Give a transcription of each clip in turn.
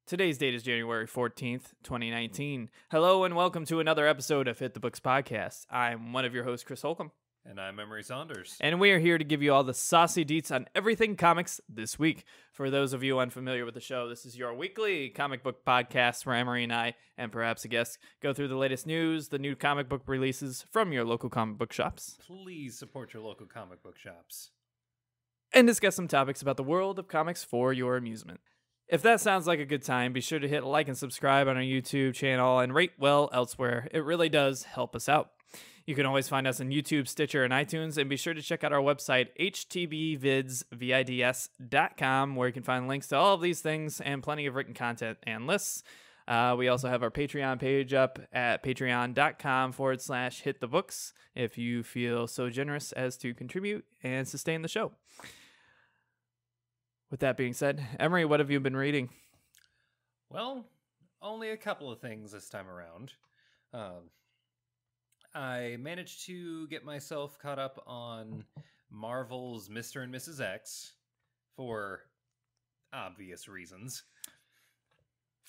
Today's date is January 14th, 2019. Hello and welcome to another episode of Hit the Books Podcast. I'm one of your hosts, Chris Holcomb. And I'm Emery Saunders. And we are here to give you all the saucy deets on everything comics this week. For those of you unfamiliar with the show, this is your weekly comic book podcast where Emery and I, and perhaps a guest, go through the latest news, the new comic book releases from your local comic book shops. Please support your local comic book shops. And discuss some topics about the world of comics for your amusement. If that sounds like a good time, be sure to hit like and subscribe on our YouTube channel and rate well elsewhere. It really does help us out. You can always find us on YouTube, Stitcher, and iTunes, and be sure to check out our website, htbvids.com, where you can find links to all of these things and plenty of written content and lists. We also have our Patreon page up at patreon.com/hitthebooks if you feel so generous as to contribute and sustain the show. With that being said, Emery, what have you been reading? Well, only a couple of things this time around. I managed to get myself caught up on Marvel's Mr. and Mrs. X for obvious reasons.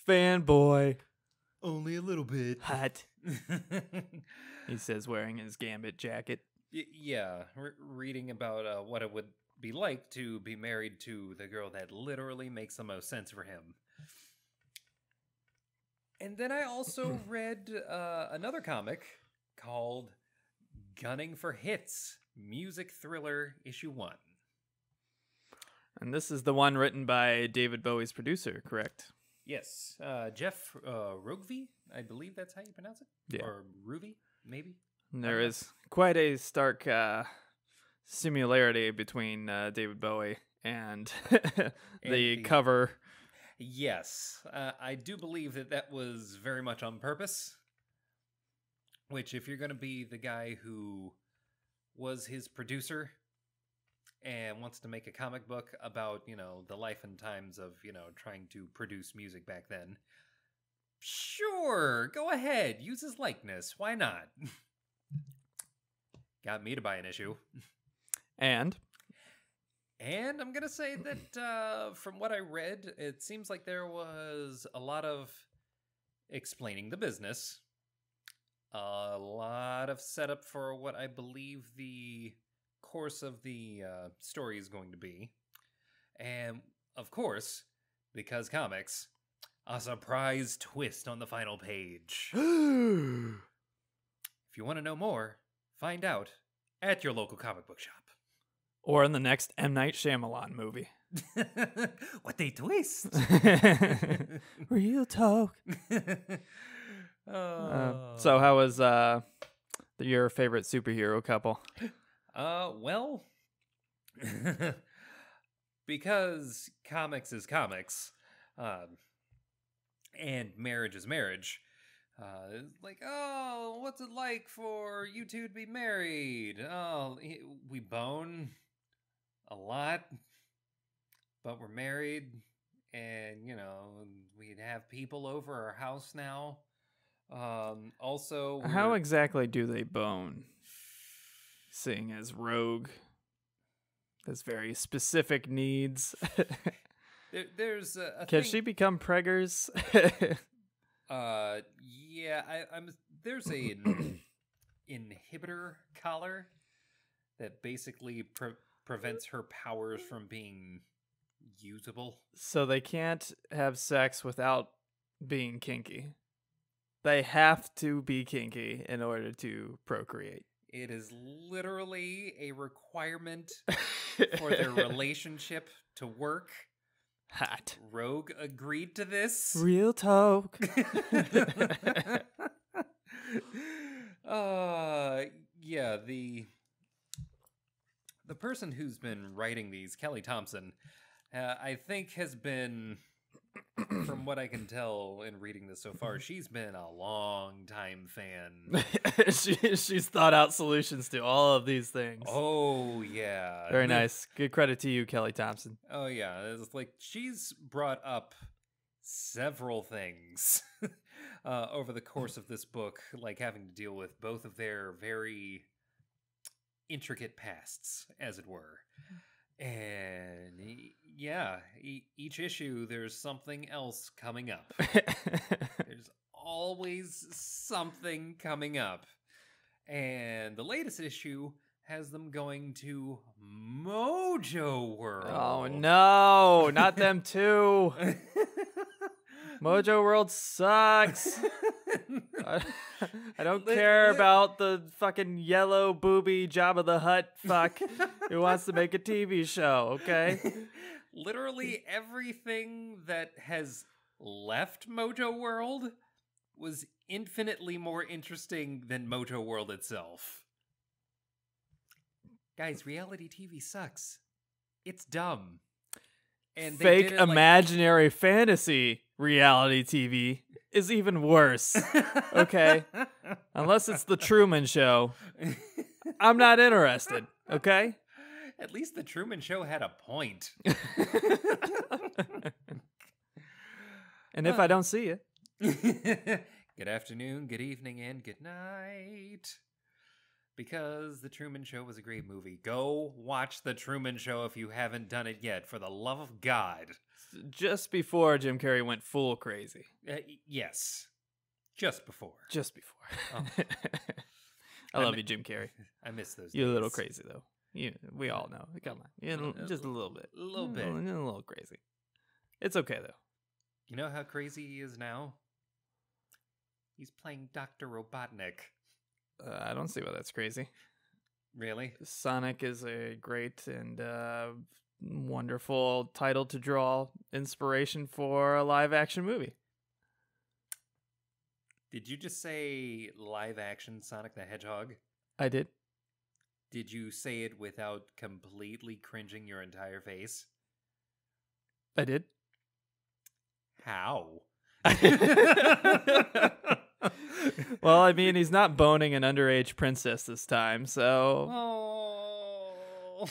Fanboy. Only a little bit. Hot. He says, wearing his Gambit jacket. Yeah, reading about what it would be like to be married to the girl that literally makes the most sense for him. And then I also read another comic called Gunning for Hits, Music Thriller Issue 1. And this is the one written by David Bowie's producer, correct? Yes, Jeff Rogvi, I believe that's how you pronounce it? Yeah. Or Ruvi, maybe? And there is quite a stark similarity between David Bowie and the cover. Yes, I do believe that was very much on purpose. Which, if you're going to be the guy who was his producer and wants to make a comic book about, the life and times of, trying to produce music back then, sure, go ahead, use his likeness. Why not? Got me to buy an issue. And I'm going to say that from what I read, it seems like there was a lot of explaining the business, a lot of setup for what I believe the course of the story is going to be. And, of course, because comics, a surprise twist on the final page. If you want to know more, find out at your local comic book shop. Or in the next M. Night Shyamalan movie. What they twist! Real talk. So how was your favorite superhero couple? Well, because comics is comics, and marriage is marriage, it's like, oh, what's it like for you two to be married? Oh, we bone a lot, but we're married, and, we'd have people over our house now. Also, how exactly do they bone? Seeing as Rogue has very specific needs. There's a Can thing. she become preggers? Yeah, there's an inhibitor collar that basically prevents her powers from being usable. So they can't have sex without being kinky. They have to be kinky in order to procreate. It is literally a requirement for their relationship to work. Hot. Rogue agreed to this. Real talk. Yeah, the person who's been writing these, Kelly Thompson, I think has been, from what I can tell in reading this so far, she's been a long time fan. She's thought out solutions to all of these things. Oh, yeah. Very nice. Good credit to you, Kelly Thompson. Oh, yeah. It's like she's brought up several things over the course of this book, like having to deal with both of their very intricate pasts, as it were. And yeah, each issue there's something else coming up. There's always something coming up. And the latest issue has them going to Mojo World. Oh no, not them too. Mojo World sucks. I don't care about the fucking yellow booby Jabba the Hutt fuck who wants to make a TV show, okay? Literally everything that has left Mojo World was infinitely more interesting than Mojo World itself. Guys, reality TV sucks. It's dumb. And fake imaginary fantasy reality TV is even worse. Okay? Unless it's the Truman Show. I'm not interested, okay? At least the Truman Show had a point. And if I don't see it. Good afternoon, good evening, and good night. Because The Truman Show was a great movie. Go watch The Truman Show if you haven't done it yet, for the love of God. Just before Jim Carrey went full crazy. Yes. Just before. Just before. Oh. I love you, Jim Carrey. I miss those You're days. a little crazy, though. We all know. Come on. Just a little bit. A little bit. A little crazy. It's okay, though. You know how crazy he is now? He's playing Dr. Robotnik. I don't see why that's crazy. Really? Sonic is a great and wonderful title to draw inspiration for a live-action movie. Did you just say live-action Sonic the Hedgehog? I did. Did you say it without completely cringing your entire face? I did. How? Well, I mean, he's not boning an underage princess this time, so Oh.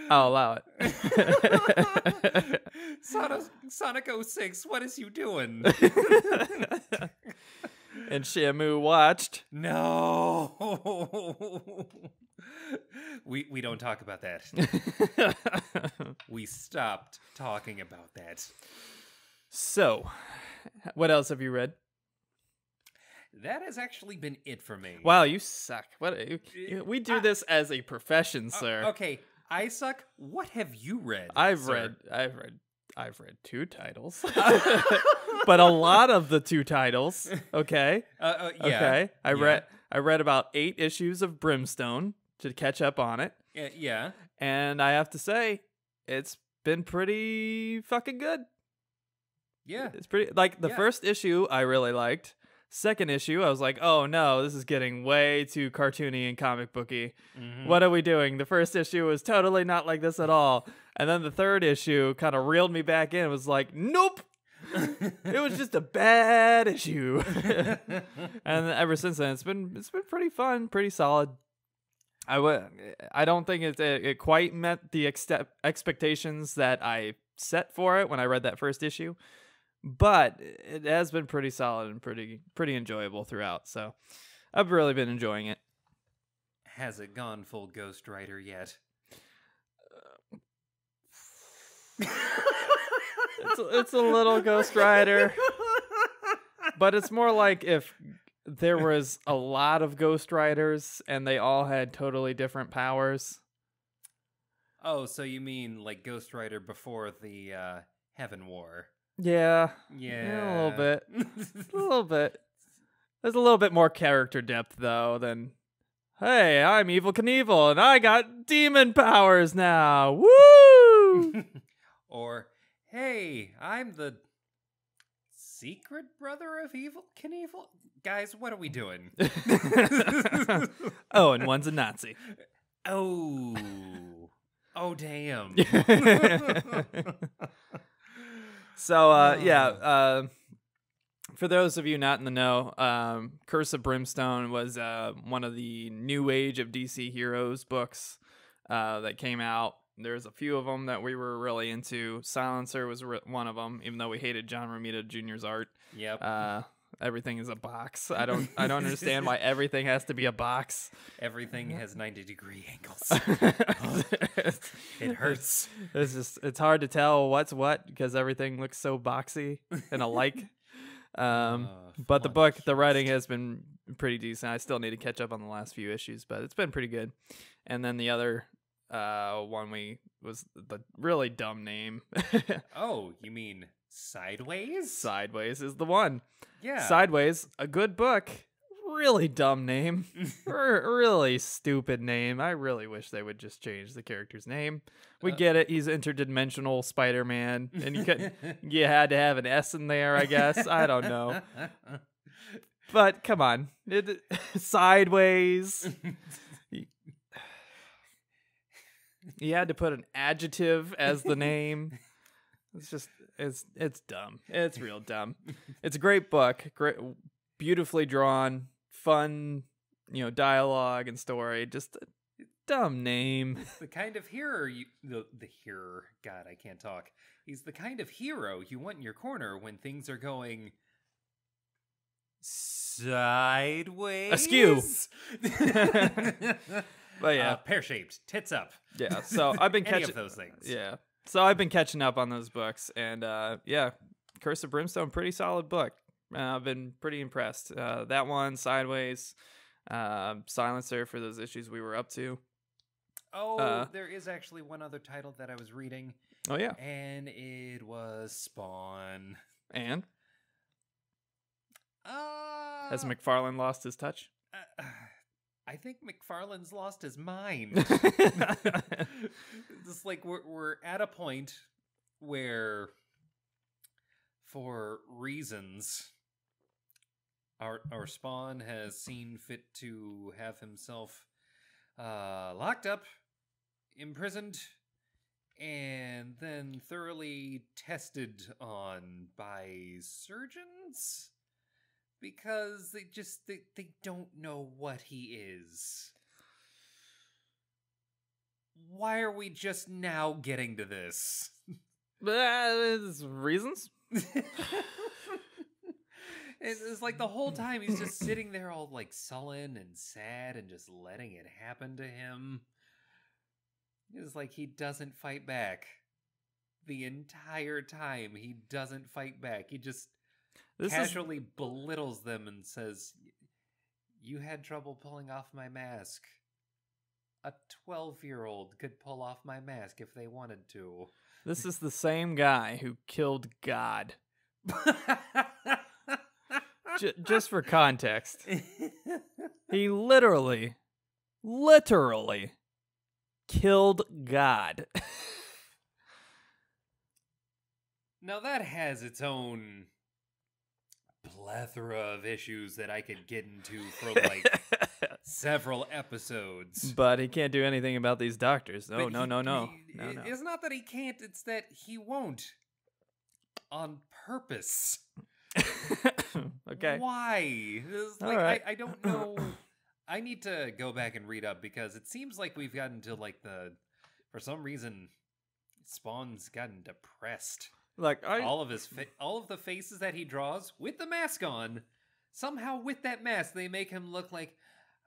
I'll allow it. Sonic 06, what is you doing? And Shamu watched. No. We don't talk about that. We stopped talking about that. So, what else have you read? That has actually been it for me. Wow, you suck. We do this as a profession, sir. Okay, I suck. What have you read? I've read 2 titles. But a lot of the 2 titles, okay? Yeah. Okay. I read about 8 issues of Brimstone to catch up on it. Yeah. And I have to say, it's been pretty fucking good. Yeah. It's pretty, like, the first issue I really liked. Second issue, I was like, oh no, this is getting way too cartoony and comic booky. Mm-hmm. What are we doing? The first issue was totally not like this at all. And then the third issue kind of reeled me back in. It was like, nope. It was just a bad issue. And ever since then, it's been pretty fun, pretty solid. I don't think it quite met the expectations that I set for it when I read that first issue. But it has been pretty solid and pretty enjoyable throughout. So I've really been enjoying it. Has it gone full Ghost Rider yet? It's a little Ghost Rider. But it's more like if there was a lot of Ghost Riders and they all had totally different powers. Oh, so you mean like Ghost Rider before the Heaven War? Yeah, a little bit. A little bit. There's a little bit more character depth, though, than, hey, I'm Evel Knievel, and I got demon powers now. Woo! Or, hey, I'm the secret brother of Evel Knievel? Guys, what are we doing? Oh, and one's a Nazi. Oh, damn. So, for those of you not in the know, Curse of Brimstone was one of the New Age of DC Heroes books that came out. There's a few of them that we were really into. Silencer was one of them, even though we hated John Romita Jr.'s art. Yep. everything is a box. I don't understand why everything has to be a box. Everything has 90-degree angles. It hurts. It's hard to tell what's what because everything looks so boxy and alike. But the writing has been pretty decent. I still need to catch up on the last few issues, but it's been pretty good. And then the other one was the really dumb name. Oh, you mean Sideways? Sideways is the one. Yeah. Sideways, a good book. Really dumb name. Really stupid name. I really wish they would just change the character's name. We get it. He's interdimensional Spider-Man, and you had to have an S in there, I guess. I don't know. But come on. Sideways. You had to put an adjective as the name. It's dumb. It's real dumb. It's a great book. Great, beautifully drawn, fun, dialogue and story. Just a dumb name. It's the kind of hero the hero. God, I can't talk. He's the kind of hero you want in your corner when things are going sideways. Askew. But yeah, pear-shaped, tits up. Yeah. So I've been Any catching of those things. Yeah. So I've been catching up on those books, and yeah, Curse of Brimstone, pretty solid book. I've been pretty impressed. That one, Sideways, Silencer for those issues we were up to. Oh, there is actually one other title that I was reading. Oh yeah, and it was Spawn. And has McFarlane lost his touch? I think McFarlane's lost his mind. It's like we're at a point where, for reasons, our Spawn has seen fit to have himself locked up, imprisoned, and then thoroughly tested on by surgeons. Because they don't know what he is. Why are we just now getting to this? Reasons? It's like the whole time he's just sitting there all like sullen and sad and just letting it happen to him. It's like he doesn't fight back. The entire time he doesn't fight back. He just casually belittles them and says, "You had trouble pulling off my mask. A 12-year-old could pull off my mask if they wanted to." This is the same guy who killed God. Just for context. He literally killed God. Now that has its own plethora of issues that I could get into for like several episodes. But he can't do anything about these doctors. No. It's not that he can't, it's that he won't. On purpose. Okay. Why? Like, right. I don't know. I need to go back and read up because it seems like we've gotten to like for some reason, Spawn's gotten depressed. Like all of the faces that he draws with the mask on, somehow with that mask they make him look like,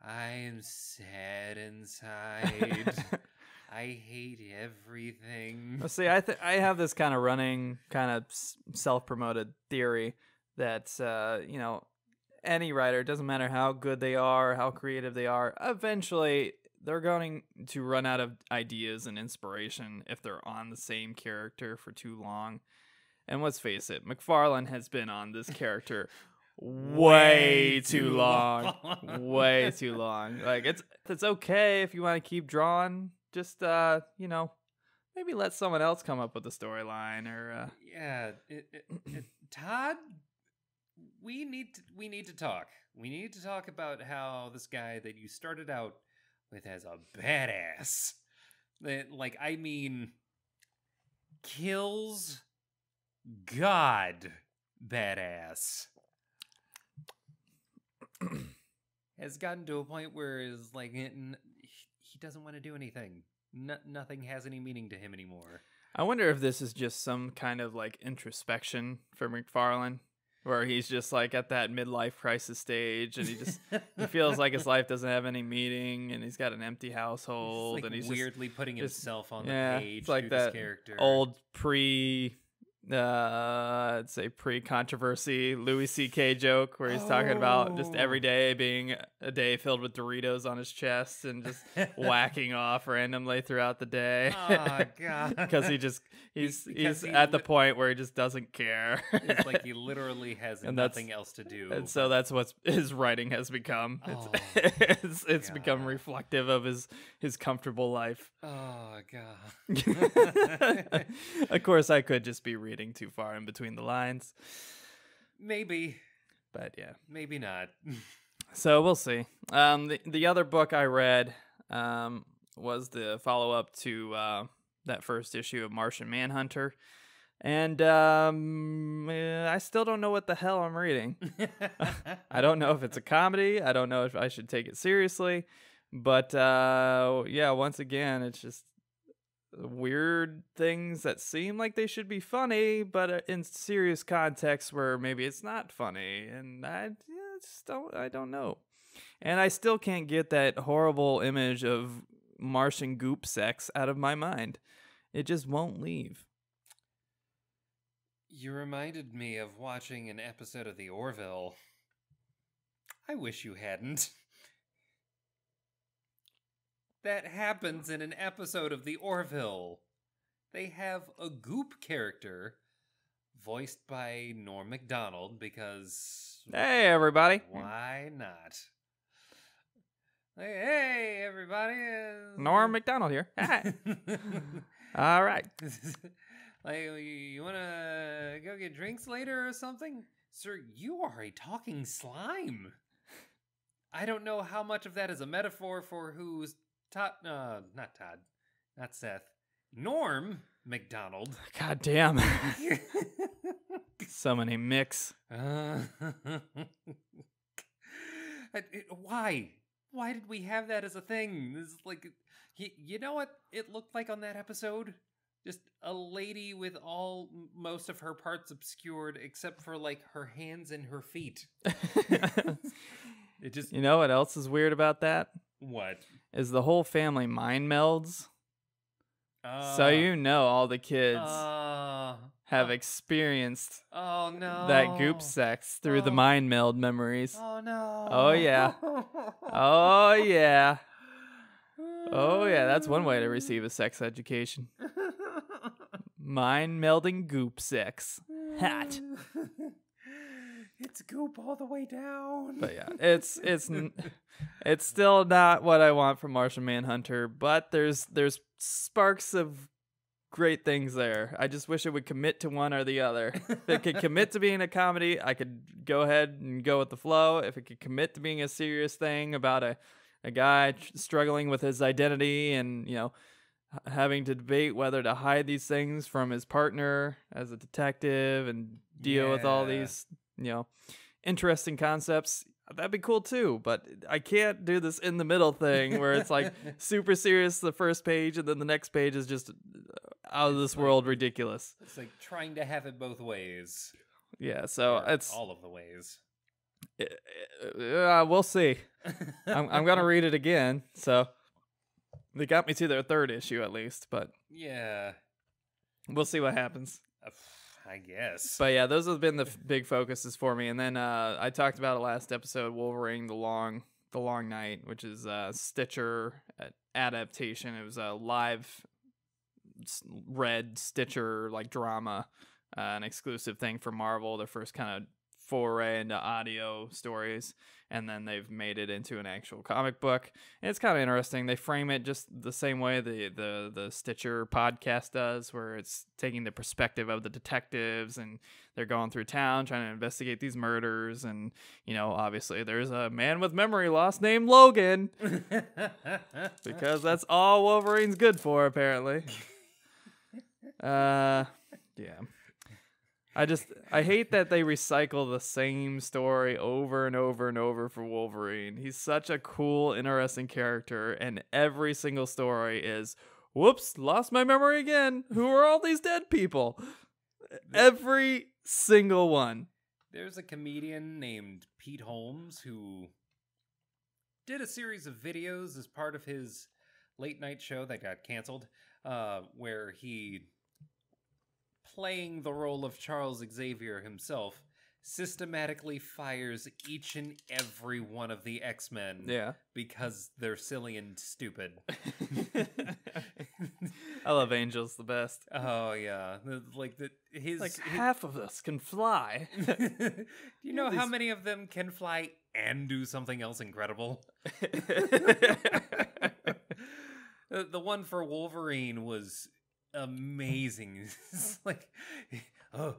I'm sad inside. I hate everything. Well, see, I have this kind of running, kind of self-promoted theory that any writer, it doesn't matter how good they are, how creative they are, eventually they're going to run out of ideas and inspiration if they're on the same character for too long. And let's face it, McFarlane has been on this character way too long. Way too long. Like, it's okay if you want to keep drawing. Just, maybe let someone else come up with a storyline or... Yeah, Todd, we need to talk. We need to talk about how this guy that you started out with as a badass, that, like, I mean, kills God badass, has gotten to a point where it's like he doesn't want to do anything. Nothing has any meaning to him anymore. I wonder if this is just some kind of like introspection for McFarlane, where he's just like at that midlife crisis stage, and he feels like his life doesn't have any meaning, and he's got an empty household, like and he's weirdly putting himself on the page it's like through that this character. old I'd say pre-controversy Louis C.K. joke where he's talking about just every day being a day filled with Doritos on his chest and just whacking off randomly throughout the day. Oh God! Because he's at the point where he just doesn't care. It's like he literally has nothing else to do. And so that's what his writing has become. It's become reflective of his comfortable life. Oh God! Of course, I could just be reading too far in between the lines. Maybe. But yeah. Maybe not. So we'll see. The other book I read was the follow-up to that first issue of Martian Manhunter. And I still don't know what the hell I'm reading. I don't know if it's a comedy. I don't know if I should take it seriously. But yeah, once again, it's just weird things that seem like they should be funny, but in serious contexts where maybe it's not funny, and I don't know. And I still can't get that horrible image of Martian goop sex out of my mind. It just won't leave. You reminded me of watching an episode of The Orville. I wish you hadn't. That happens in an episode of The Orville. They have a goop character voiced by Norm Macdonald because... Hey, everybody. Why not? Hey, everybody. Norm Macdonald here. Hi. All right. Like, you want to go get drinks later or something? Sir, you are a talking slime. I don't know how much of that is a metaphor for who's... not Todd. Not Seth. Norm Macdonald. God damn. So many mix. Why? Why did we have that as a thing? This is like, you know what it looked like on that episode? Just a lady with most of her parts obscured except for like her hands and her feet. It just... You know what else is weird about that? What? Is the whole family mind melds. So you know all the kids have experienced that goop sex through the mind meld memories. Oh no. Oh yeah. Oh yeah. Oh yeah, that's one way to receive a sex education. Mind melding goop sex. Hat. It's goop all the way down. But yeah, it's still not what I want from Martian Manhunter, but there's sparks of great things there. I just wish it would commit to one or the other. If it could commit to being a comedy, I could go ahead and go with the flow. If it could commit to being a serious thing about a guy struggling with his identity and, you know, having to debate whether to hide these things from his partner as a detective and deal with all these, you know, interesting concepts, that'd be cool too. But I can't do this in the middle thing where it's like super serious the first page and then the next page is just out of this world ridiculous. It's like trying to have it both ways. Yeah, so it's all of the ways. We'll see. I'm gonna read it again. So they got me to their third issue at least, but yeah, we'll see what happens. I guess. But yeah, those have been the big focuses for me. And then I talked about it last episode, Wolverine: The Long Night, which is a Stitcher adaptation. It was a live read Stitcher like drama, an exclusive thing for Marvel. Their first kind of foray into audio stories, and then they've made it into an actual comic book. And it's kind of interesting. They frame it just the same way the Stitcher podcast does, where it's taking the perspective of the detectives and they're going through town trying to investigate these murders. And, you know, obviously there's a man with memory loss named Logan because that's all Wolverine's good for, apparently. Yeah. I hate that they recycle the same story over and over and over for Wolverine. He's such a cool, interesting character, and every single story is, whoops, lost my memory again. Who are all these dead people? Every single one. There's a comedian named Pete Holmes who did a series of videos as part of his late night show that got canceled, where he, playing the role of Charles Xavier himself, systematically fires each and every one of the X-Men because they're silly and stupid. I love Angel's the best. Oh yeah, half of us can fly. Do you know how many of them can fly and do something else incredible? The one for Wolverine was amazing. It's like, oh,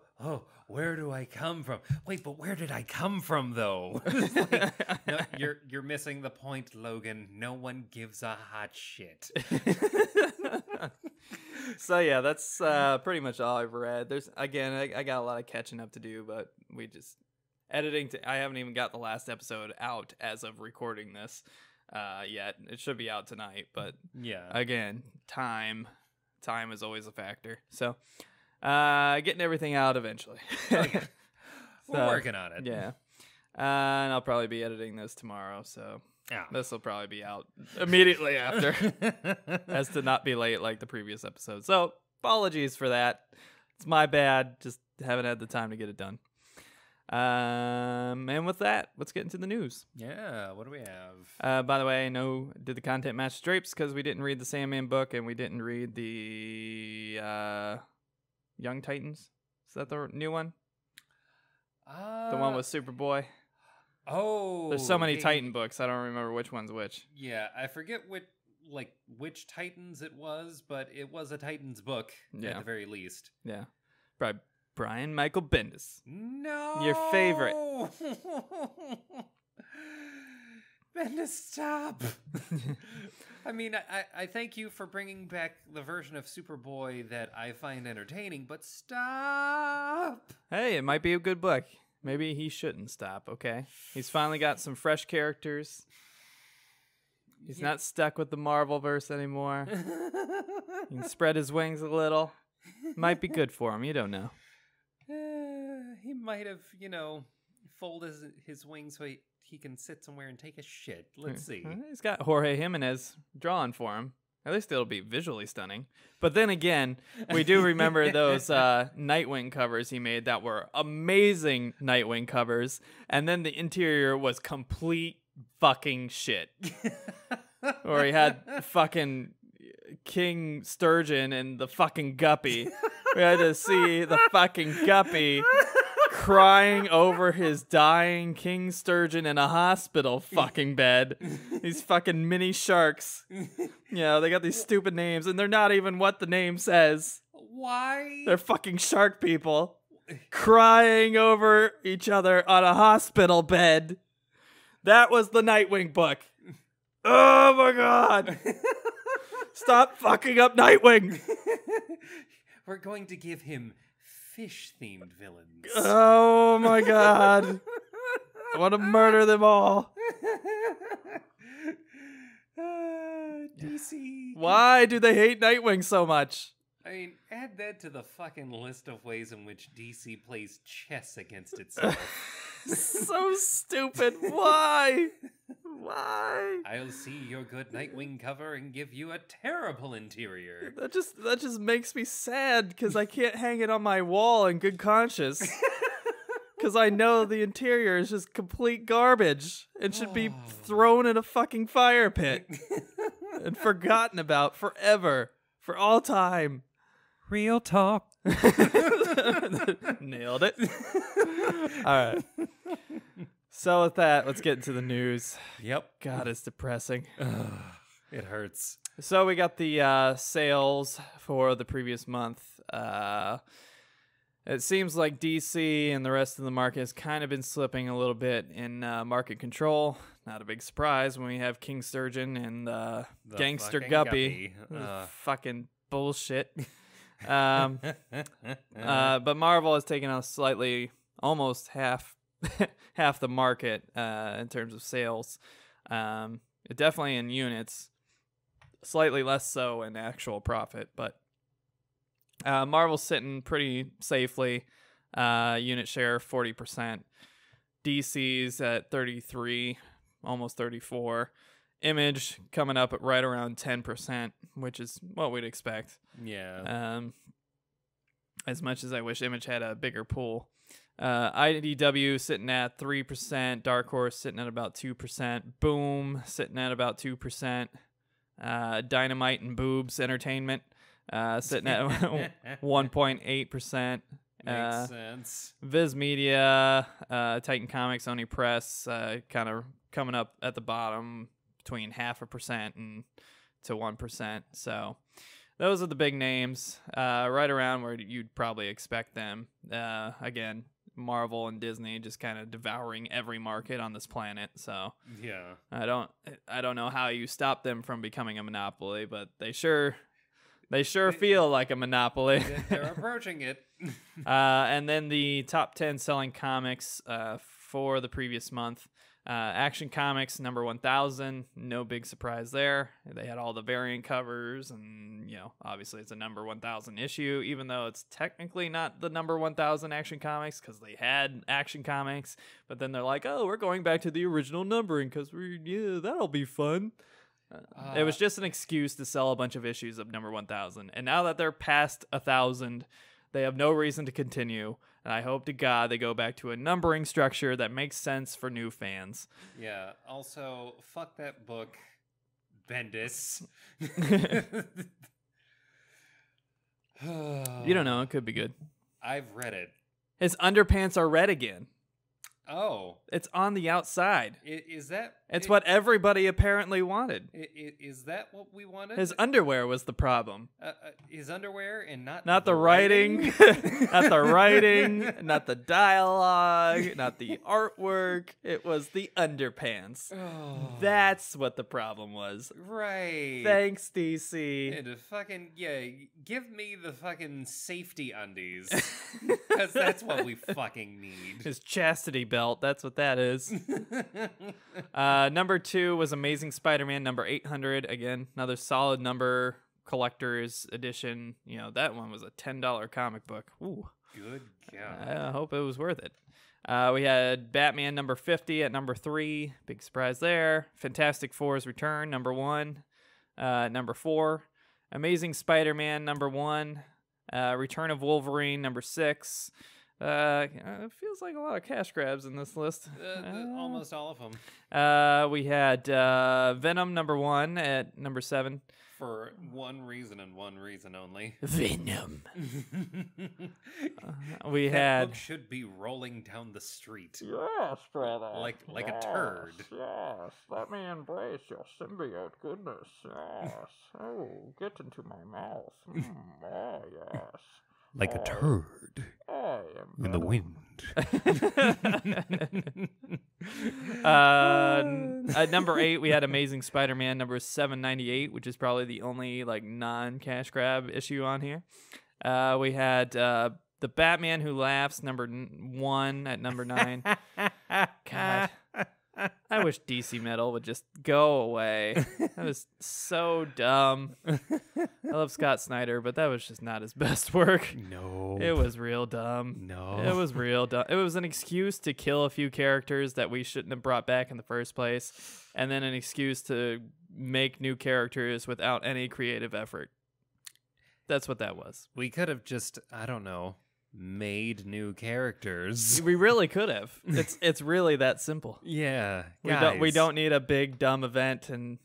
where do I come from? Wait, but where did I come from though? Like, no, you're missing the point, Logan. No one gives a hot shit. So yeah, that's pretty much all I've read. I got a lot of catching up to do, but we just editing. I haven't even got the last episode out as of recording this yet. It should be out tonight, but yeah, again, time is always a factor. So getting everything out eventually. Okay. We're working on it. Yeah, and I'll probably be editing this tomorrow. So. Yeah. This will probably be out immediately after, as to not be late like the previous episode. So, apologies for that. It's my bad. Just haven't had the time to get it done. And with that, let's get into the news. Yeah, what do we have? By the way, I know did the content match Drapes because we didn't read the Sandman book and we didn't read the Young Titans. Is that the new one? The one with Superboy? Oh, there's so many Titan books. I don't remember which one's which. Yeah, I forget which Titans it was, but it was a Titans book at the very least. Yeah, by Brian Michael Bendis. No, your favorite. Bendis, stop. I mean, I thank you for bringing back the version of Superboy that I find entertaining, but stop. Hey, it might be a good book. Maybe he shouldn't stop, okay? He's finally got some fresh characters. He's not stuck with the Marvelverse anymore. He can spread his wings a little. Might be good for him. You don't know. He might have, folded his wings so he can sit somewhere and take a shit. Let's see. He's got Jorge Jimenez drawing for him. At least it'll be visually stunning. But then again, we do remember those Nightwing covers he made that were amazing Nightwing covers. And then the interior was complete fucking shit. Or he had fucking King Sturgeon and the fucking Guppy. We had to see the fucking Guppy crying over his dying King Sturgeon in a hospital fucking bed. These fucking mini sharks. They got these stupid names, and they're not even what the name says. Why? They're fucking shark people crying over each other on a hospital bed. That was the Nightwing book. Oh my god. Stop fucking up Nightwing. We're going to give him fish-themed villains. Oh my god. I want to murder them all. DC. Why do they hate Nightwing so much? I mean, add that to the fucking list of ways in which DC plays chess against itself. So stupid. Why? Why? I'll see your good Nightwing cover and give you a terrible interior. That just makes me sad because I can't hang it on my wall in good conscience. Because I know the interior is just complete garbage and should be thrown in a fucking fire pit and forgotten about forever, for all time. Real talk. Nailed it. All right. So with that, let's get into the news. Yep. God, it's depressing. It hurts. So we got the sales for the previous month. It seems like DC and the rest of the market has kind of been slipping a little bit in market control. Not a big surprise when we have King Sturgeon and the Gangster Guppy. Fucking bullshit. But Marvel has taken us slightly, almost half the market in terms of sales. Definitely in units, slightly less so in actual profit, but Marvel's sitting pretty safely unit share 40%. DC's at 33, almost 34. Image coming up at right around 10%, which is what we'd expect. Yeah. As much as I wish Image had a bigger pool. IDW sitting at 3%. Dark Horse sitting at about 2%. Boom sitting at about 2%. Dynamite and Boobs Entertainment sitting at 1.8%. Makes sense. Viz Media, Titan Comics, Oni Press, kind of coming up at the bottom between 0.5% and to 1%. So those are the big names, right around where you'd probably expect them. Again, Marvel and Disney just kind of devouring every market on this planet. So yeah, I don't know how you stop them from becoming a monopoly, but they sure feel like a monopoly. They're approaching it. And then the top 10 selling comics for the previous month. Action Comics, number 1,000. No big surprise there. They had all the variant covers, and, obviously it's a number 1,000 issue, even though it's technically not the number 1,000 Action Comics because they had Action Comics. But then they're like, oh, we're going back to the original numbering because that'll be fun. It was just an excuse to sell a bunch of issues of number 1,000. And now that they're past 1,000, they have no reason to continue. And I hope to God they go back to a numbering structure that makes sense for new fans. Yeah. Also, fuck that book, Bendis. You don't know. It could be good. I've read it. His underpants are red again. Oh. It's on the outside. Is that... It's what everybody apparently wanted. Is that what we wanted? His underwear was the problem. His underwear and not the writing. Not the writing. Not the dialogue. Not the artwork. It was the underpants. Oh. That's what the problem was. Right. Thanks, DC. And give me the fucking safety undies. Because that's what we fucking need. His chastity belt. That's what that is. Number 2 was Amazing Spider-Man number 800. Again, another solid number, collector's edition. That one was a $10 comic book. Ooh. Good God. I hope it was worth it. We had Batman number 50 at number 3. Big surprise there. Fantastic Four's Return, number 1. Number 4. Amazing Spider-Man, number 1. Return of Wolverine, number 6. It feels like a lot of cash grabs in this list. Almost all of them. We had Venom number 1 at number 7. For one reason and one reason only. Venom. That book should be rolling down the street. Yes, brother. Like a turd. Yes, let me embrace your symbiote goodness. Yes. Oh, get into my mouth. Oh, yes. Like a turd in the wind. At number 8, we had Amazing Spider-Man number 798, which is probably the only non-cash grab issue on here. We had The Batman Who Laughs number 1 at number 9. God. I wish DC Metal would just go away. That was so dumb. I love Scott Snyder, but that was just not his best work. No. It was real dumb. No. It was real dumb. It was an excuse to kill a few characters that we shouldn't have brought back in the first place, and then an excuse to make new characters without any creative effort. That's what that was. We could have just, I don't know, made new characters. We really could have. It's really that simple. Yeah, we don't need a big dumb event, and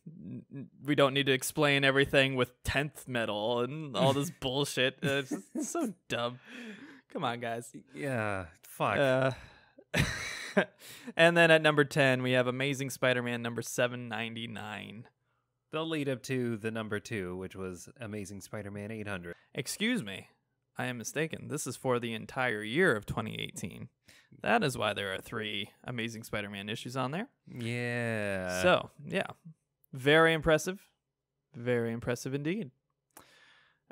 we don't need to explain everything with 10th metal and all this bullshit. It's so dumb. Come on, guys. Yeah, fuck. And then at number 10, we have Amazing Spider-Man number 799. The lead up to the number 2, which was Amazing Spider-Man 800. Excuse me. I am mistaken. This is for the entire year of 2018. That is why there are 3 Amazing Spider-Man issues on there. Yeah. So, yeah. Very impressive. Very impressive indeed.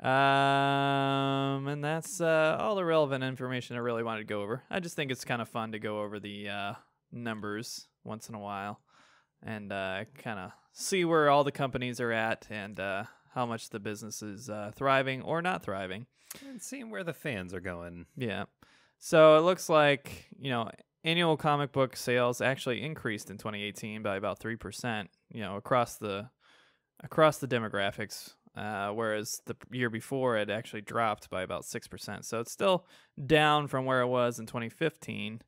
And that's all the relevant information I really wanted to go over. I just think it's kind of fun to go over the numbers once in a while and kind of see where all the companies are at and how much the business is thriving or not thriving. And seeing where the fans are going. Yeah. So it looks like, annual comic book sales actually increased in 2018 by about 3%, across the demographics, whereas the year before it actually dropped by about 6%. So it's still down from where it was in 2015,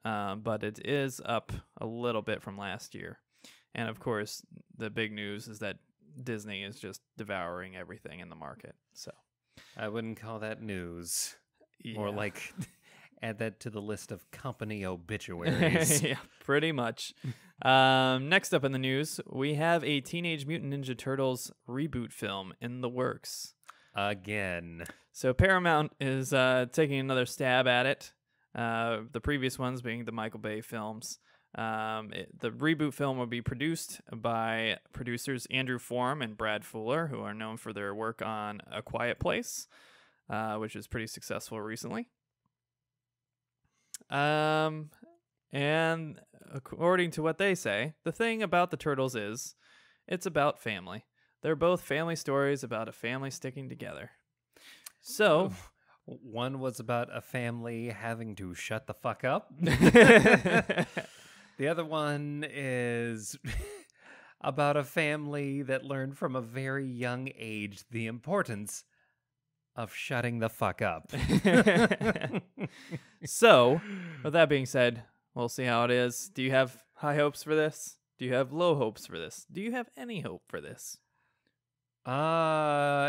but it is up a little bit from last year. And of course, the big news is that Disney is just devouring everything in the market. So I wouldn't call that news. yeah. More like add that to the list of company obituaries. Yeah, pretty much. Next up in the news, we have a Teenage Mutant Ninja Turtles reboot film in the works. Again. So Paramount is taking another stab at it. The previous ones being the Michael Bay films. The reboot film will be produced by producers Andrew Form and Brad Fuller, who are known for their work on A Quiet Place, which is pretty successful recently. And according to what they say, the thing about the Turtles is it's about family. They're both family stories about a family sticking together. So one was about a family having to shut the fuck up. The other one is about a family that learned from a very young age the importance of shutting the fuck up. So, with that being said, we'll see how it is. Do you have high hopes for this? Do you have low hopes for this? Do you have any hope for this?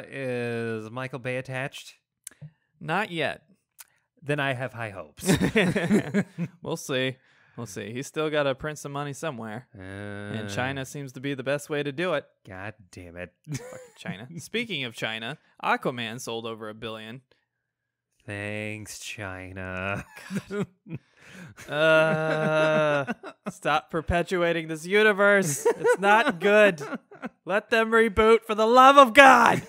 Is Michael Bay attached? Not yet. Then I have high hopes. We'll see. We'll see. He's still got to print some money somewhere. And China seems to be the best way to do it. God damn it. Fucking China. Speaking of China, Aquaman sold over $1 billion. Thanks, China. Stop perpetuating this universe. It's not good. Let them reboot for the love of God.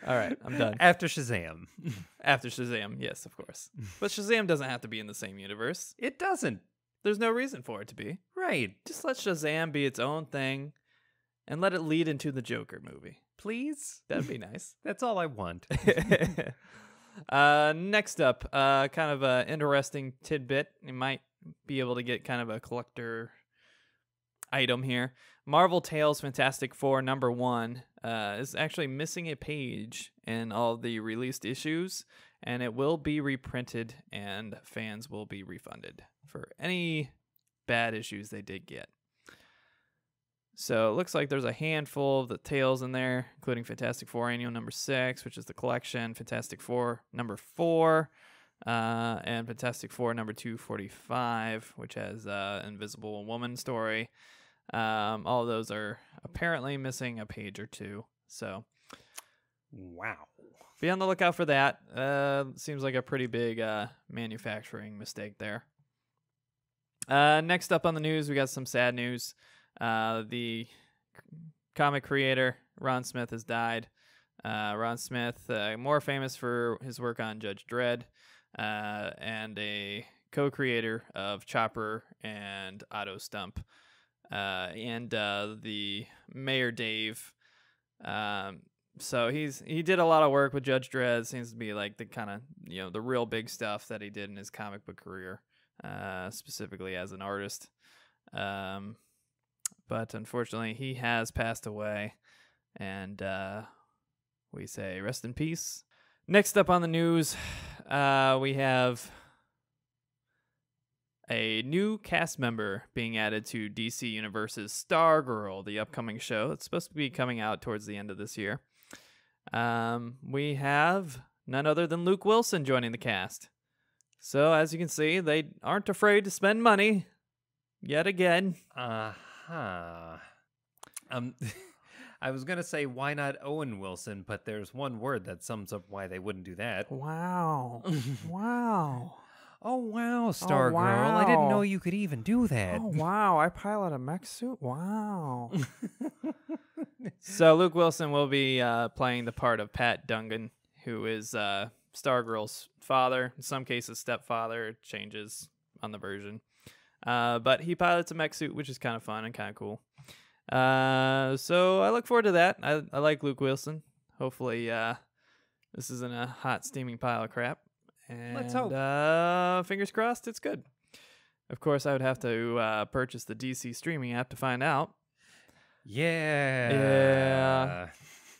All right, I'm done. After Shazam. After Shazam, yes, of course. But Shazam doesn't have to be in the same universe. It doesn't. There's no reason for it to be. Right. Just let Shazam be its own thing and let it lead into the Joker movie. Please? That'd be nice. That's all I want. Next up, kind of an interesting tidbit. You might be able to get kind of a collector item here. Marvel Tales Fantastic Four #1 is actually missing a page in all the released issues, and it will be reprinted, and fans will be refunded for any bad issues they did get. So it looks like there's a handful of the tales in there, including Fantastic Four Annual #6, which is the collection, Fantastic Four #4, and Fantastic Four #245, which has Invisible Woman story. All of those are apparently missing a page or two. So, wow. Be on the lookout for that. Seems like a pretty big manufacturing mistake there. Next up on the news, we got some sad news. The comic creator, Ron Smith, has died. Ron Smith, more famous for his work on Judge Dredd, and a co-creator of Chopper and Otto Stump. And the Mayor Dave. So he did a lot of work with Judge Dredd. Seems to be like the kind of, the real big stuff that he did in his comic book career, specifically as an artist. But unfortunately, he has passed away, and we say rest in peace. Next up on the news, we have a new cast member being added to DC Universe's Stargirl, the upcoming show. It's supposed to be coming out towards the end of this year. We have none other than Luke Wilson joining the cast. So, as you can see, they aren't afraid to spend money yet again. I was going to say, why not Owen Wilson? But there's one word that sums up why they wouldn't do that. Wow. Wow. Oh, wow, Stargirl. Wow. I didn't know you could even do that. Oh, wow. I pilot a mech suit? Wow. So Luke Wilson will be playing the part of Pat Dungan, who is Stargirl's father. In some cases, stepfather. It changes on the version. But he pilots a mech suit, which is kind of fun and kind of cool. So I look forward to that. I like Luke Wilson. Hopefully this isn't a hot, steaming pile of crap. And, Let's hope. Fingers crossed, it's good. Of course, I would have to purchase the DC streaming app to find out. Yeah.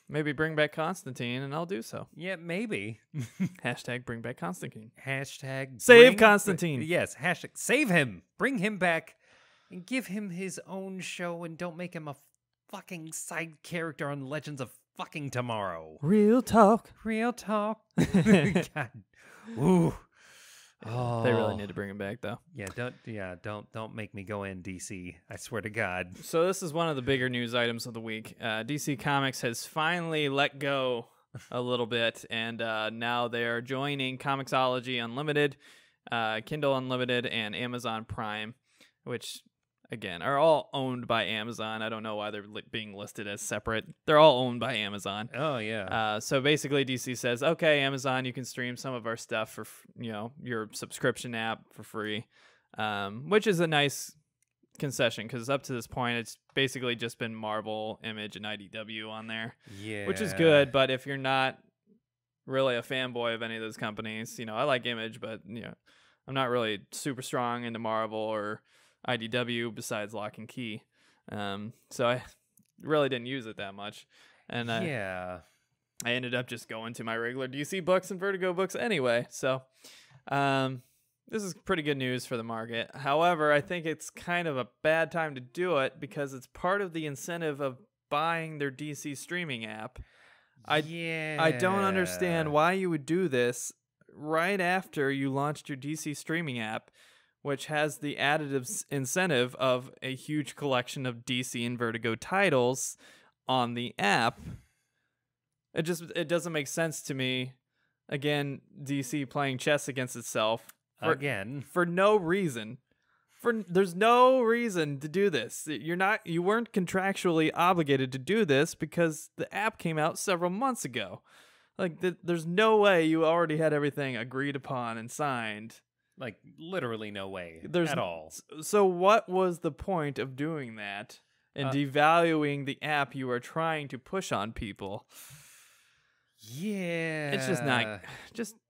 Maybe bring back Constantine, and I'll do so. Yeah, maybe. Hashtag bring back Constantine. Hashtag save Constantine. Yes, hashtag save him. Bring him back and give him his own show and don't make him a fucking side character on Legends of fucking Tomorrow. Real talk. Real talk. God. Ooh. Oh. They really need to bring him back, though. Yeah, don't make me go in, DC. I swear to God. So this is one of the bigger news items of the week. DC Comics has finally let go a little bit, and now they are joining Comixology Unlimited, Kindle Unlimited, and Amazon Prime, which, again, are all owned by Amazon. I don't know why they're being listed as separate. They're all owned by Amazon. Oh, yeah. So basically, DC says, okay, Amazon, you can stream some of our stuff for, your subscription app for free, which is a nice concession because up to this point, it's basically just been Marvel, Image, and IDW on there, which is good. But if you're not really a fanboy of any of those companies, I like Image, but, I'm not really super strong into Marvel or IDW besides Lock and Key. So I really didn't use it that much. And I ended up just going to my regular DC books and Vertigo books anyway. So this is pretty good news for the market. However, I think it's kind of a bad time to do it because it's part of the incentive of buying their DC streaming app. I don't understand why you would do this right after you launched your DC streaming app, which has the additive incentive of a huge collection of DC and Vertigo titles on the app. It doesn't make sense to me. Again, DC playing chess against itself for no reason. There's no reason to do this. You weren't contractually obligated to do this because the app came out several months ago. There's no way you already had everything agreed upon and signed. Like, literally no way at all. So what was the point of doing that and devaluing the app you are trying to push on people? Yeah. It's just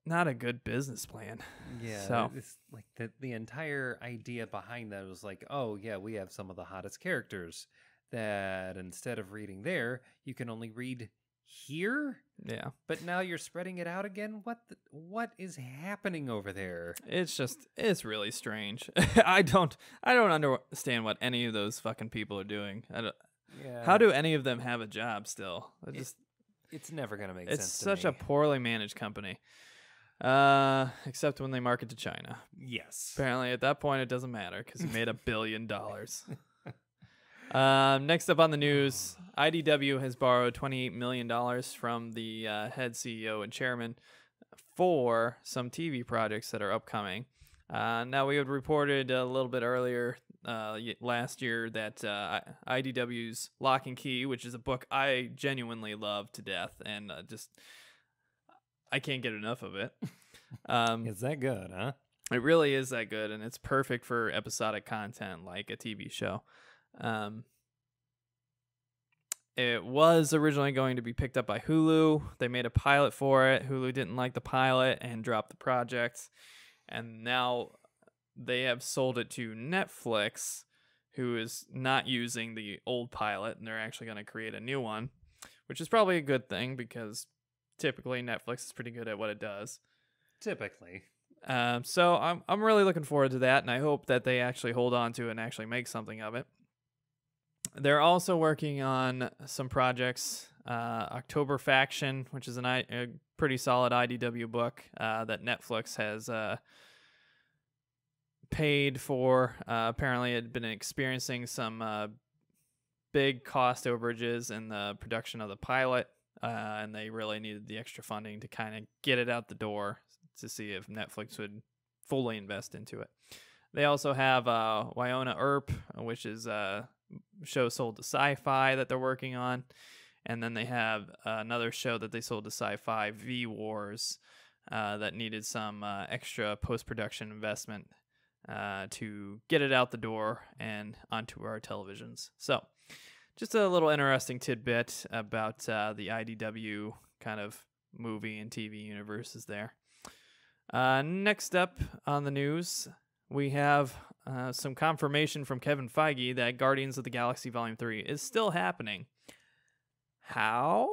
not a good business plan. Yeah. So it's like the entire idea behind that was like, oh, yeah, we have some of the hottest characters that instead of reading there, you can only read here. Yeah. But now you're spreading it out again. What is happening over there? It's really strange. I don't understand what any of those fucking people are doing. How do any of them have a job still? It's never gonna make sense. It's such a poorly managed company. Except when they market to China. Yes. Apparently at that point it doesn't matter because he made $1 billion. Next up on the news, IDW has borrowed $28 million from the head CEO and chairman for some TV projects that are upcoming. Now, we had reported a little bit earlier last year that IDW's Lock and Key, which is a book I genuinely love to death, and I can't get enough of it. Is that good, huh? It really is that good, and it's perfect for episodic content like a TV show. It was originally going to be picked up by Hulu. They made a pilot for it. Hulu didn't like the pilot and dropped the project. And now they have sold it to Netflix, who is not using the old pilot, and they're actually going to create a new one, which is probably a good thing because typically Netflix is pretty good at what it does. Typically. So I'm really looking forward to that, and I hope that they actually hold on to it and actually make something of it. They're also working on some projects. October Faction, which is a pretty solid IDW book that Netflix has paid for. Apparently, it had been experiencing some big cost overages in the production of the pilot, and they really needed the extra funding to kind of get it out the door to see if Netflix would fully invest into it. They also have Wynonna Earp, which is a show sold to Sci-Fi that they're working on. And then they have another show that they sold to Sci-Fi, V-Wars, that needed some extra post-production investment to get it out the door and onto our televisions. So just a little interesting tidbit about the IDW kind of movie and TV universes there. Next up on the news, we have some confirmation from Kevin Feige that Guardians of the Galaxy Volume 3 is still happening. How?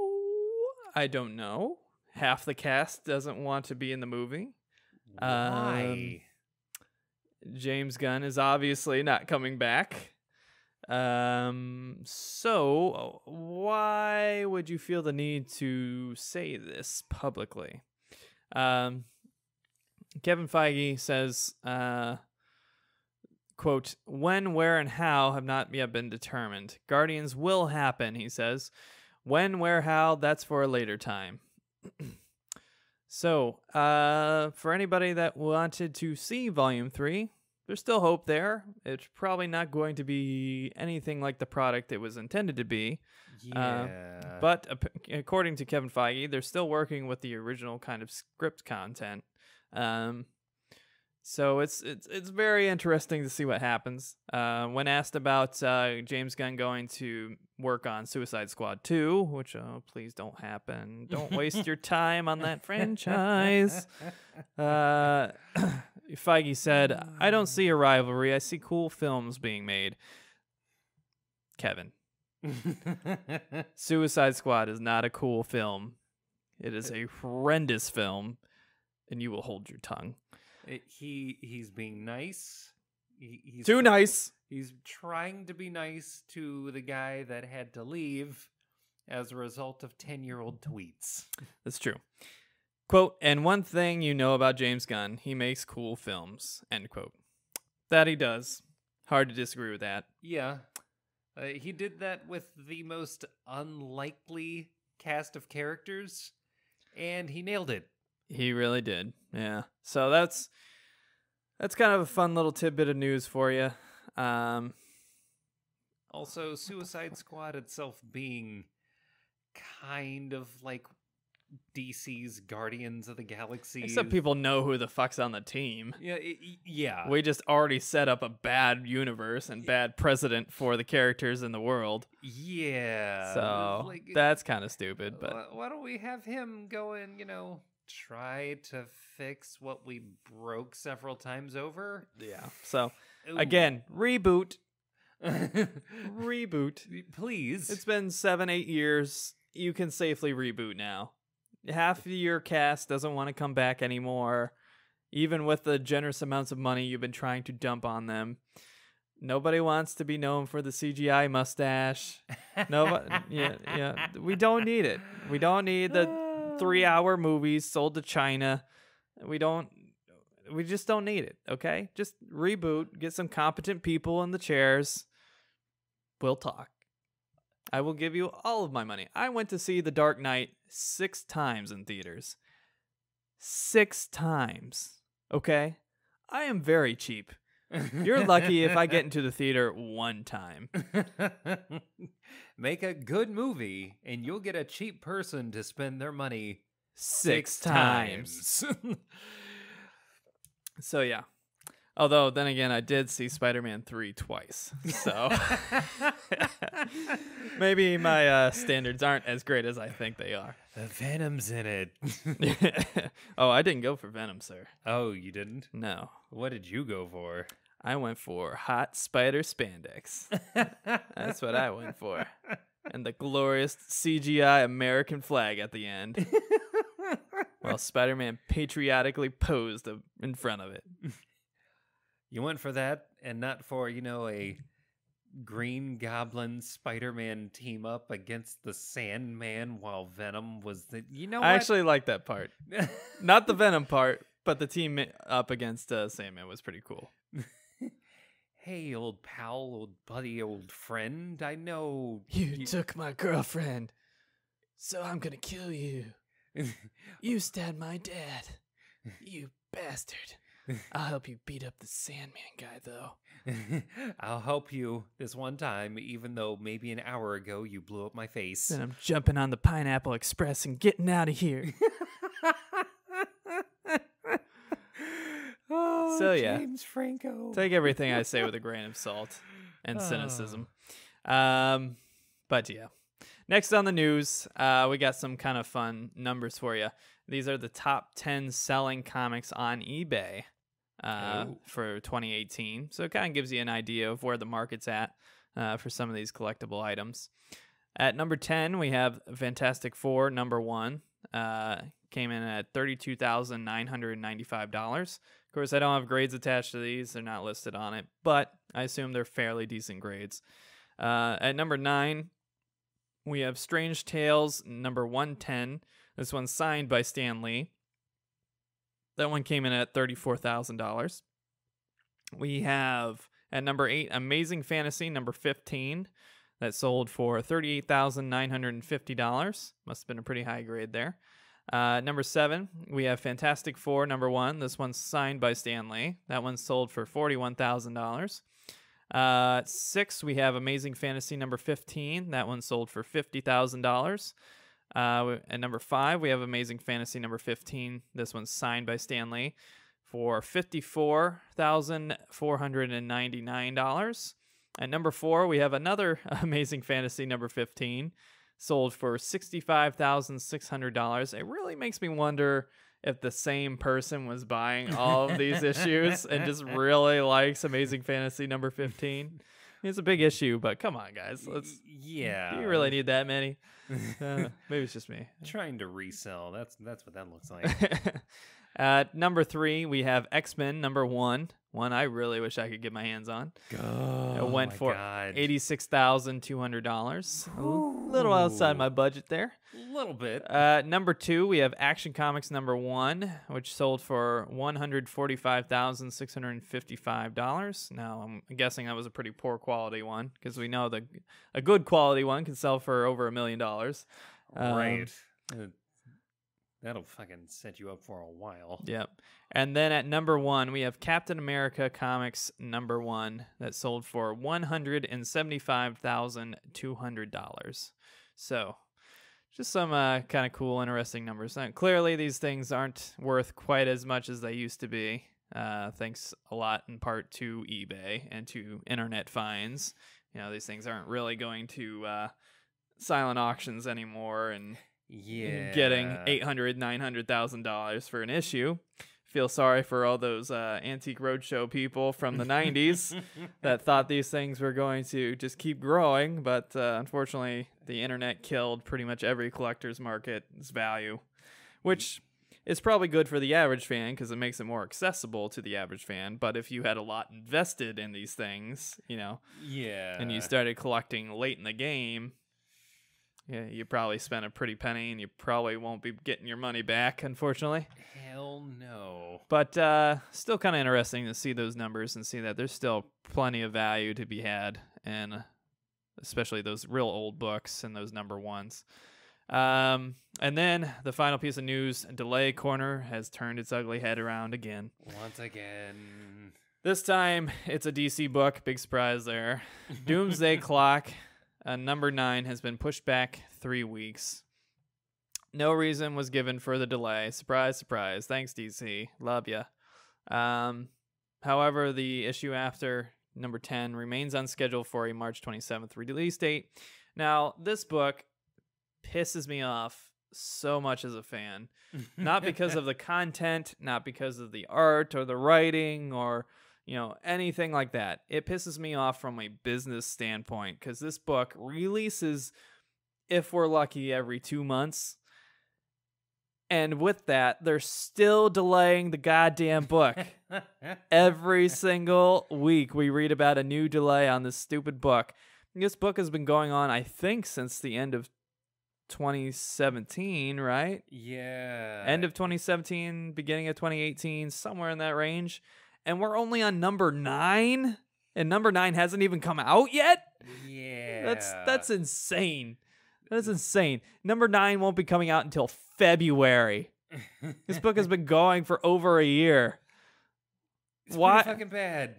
I don't know. Half the cast doesn't want to be in the movie. Why? James Gunn is obviously not coming back. So why would you feel the need to say this publicly? Kevin Feige says, quote, when, where, and how have not yet been determined. Guardians will happen, he says. When, where, how, that's for a later time. So, for anybody that wanted to see Volume 3, there's still hope there. It's probably not going to be anything like the product it was intended to be. Yeah. But according to Kevin Feige, they're still working with the original kind of script content. So it's very interesting to see what happens. When asked about James Gunn going to work on Suicide Squad 2, which please don't happen. Don't waste your time on that franchise. Feige said, I don't see a rivalry. I see cool films being made. Kevin. Suicide Squad is not a cool film. It is a horrendous film, and you will hold your tongue. He's being nice. He's too nice. He's trying to be nice to the guy that had to leave as a result of 10-year-old tweets. That's true. Quote, and one thing you know about James Gunn, he makes cool films, end quote. That he does. Hard to disagree with that. Yeah. He did that with the most unlikely cast of characters, and he nailed it. He really did. Yeah. So that's kind of a fun little tidbit of news for you. Also, Suicide Squad itself being kind of like DC's Guardians of the Galaxy. Except people know who the fuck's on the team. Yeah. We just already set up a bad universe and bad precedent for the characters in the world. Yeah. So that's kind of stupid. But why don't we have him go and, try to fix what we broke several times over? Yeah. So, again, reboot. Reboot. Please. It's been 7-8 years. You can safely reboot now. Half of your cast doesn't want to come back anymore, even with the generous amounts of money you've been trying to dump on them. Nobody wants to be known for the CGI mustache. Nobody, yeah. We don't need it. We don't need the 3-hour movies sold to China. We just don't need it, okay? Just reboot, get some competent people in the chairs. We'll talk. I will give you all of my money. I went to see The Dark Knight 6 times in theaters. 6 times. Okay? I am very cheap. You're lucky if I get into the theater 1 time. Make a good movie, and you'll get a cheap person to spend their money 6 times. So, yeah. Although, then again, I did see Spider-Man 3 twice. So, maybe my standards aren't as great as I think they are. The Venom's in it. Oh, I didn't go for Venom, sir. Oh, you didn't? No. What did you go for? I went for hot spider spandex. That's what I went for. And the glorious CGI American flag at the end. While Spider-Man patriotically posed in front of it. You went for that and not for, a Green Goblin Spider-Man team up against the Sandman while Venom was the... I actually like that part. Not the Venom part, but the team up against Sandman was pretty cool. Hey, old pal, old buddy, old friend, I know... You took my girlfriend, so I'm gonna kill you. You stabbed my dad. You bastard. I'll help you beat up the Sandman guy, though. I'll help you this one time, even though maybe an hour ago you blew up my face. Then I'm jumping on the Pineapple Express and getting out of here. So, yeah. James Franco. Take everything I say with a grain of salt and cynicism. But, yeah. Next on the news, we got some kind of fun numbers for you. These are the top 10 selling comics on eBay for 2018. So it kind of gives you an idea of where the market's at for some of these collectible items. At number 10, we have Fantastic Four, number 1. Came in at $32,995. Of course, I don't have grades attached to these. They're not listed on it, but I assume they're fairly decent grades. At number 9, we have Strange Tales, number 110. This one's signed by Stan Lee. That one came in at $34,000. We have, at number 8, Amazing Fantasy, number 15. That sold for $38,950. Must have been a pretty high grade there. Number 7, we have Fantastic Four, number 1. This one's signed by Stan Lee. That one sold for $41,000. 6, we have Amazing Fantasy, number 15. That one sold for $50,000. And number 5, we have Amazing Fantasy, number 15. This one's signed by Stan Lee for $54,499. At number 4, we have another Amazing Fantasy, number 15. Sold for $65,600. It really makes me wonder if the same person was buying all of these issues and just really likes Amazing Fantasy number 15. It's a big issue, but come on, guys. Yeah. Do you really need that many? Maybe it's just me. Trying to resell. That's what that looks like. At number 3, we have X-Men number 1. One I really wish I could get my hands on. It went for $86,200. A little outside my budget there. A little bit. Number 2, we have Action Comics number 1, which sold for $145,655. Now, I'm guessing that was a pretty poor quality one, because we know a good quality one can sell for over $1 million. Right. That'll fucking set you up for a while. Yep. And then at number 1, we have Captain America Comics number 1 that sold for $175,200. So, just some kind of cool, interesting numbers. Now, clearly, these things aren't worth quite as much as they used to be. Thanks a lot in part to eBay and to internet finds. You know, these things aren't really going to silent auctions anymore and getting $800,000, $900,000 for an issue. Feel sorry for all those Antique Roadshow people from the 90s that thought these things were going to just keep growing, but unfortunately, the internet killed pretty much every collector's market's value, which is probably good for the average fan because it makes it more accessible to the average fan. But if you had a lot invested in these things, you know, and you started collecting late in the game, yeah, you probably spent a pretty penny, and you probably won't be getting your money back, unfortunately. Hell no. But still kind of interesting to see those numbers and see that there's still plenty of value to be had, and especially those real old books and those number 1s. And then the final piece of news, Delay Corner has turned its ugly head around again. Once again. This time, it's a DC book. Big surprise there. Doomsday Clock. Number 9 has been pushed back 3 weeks. No reason was given for the delay. Surprise, surprise. Thanks, DC. Love ya. However, the issue after number 10 remains on schedule for a March 27th release date. Now, this book pisses me off so much as a fan. Not because of the content, not because of the art or the writing or anything like that. It pisses me off from a business standpoint because this book releases, if we're lucky, every 2 months. And with that, they're still delaying the goddamn book. Every single week, we read about a new delay on this stupid book. This book has been going on, I think, since the end of 2017, right? Yeah. End of 2017, beginning of 2018, somewhere in that range. And we're only on number 9, and number 9 hasn't even come out yet? Yeah. That's insane. That's insane. Number 9 won't be coming out until February. This book has been going for over a year. It's pretty fucking bad.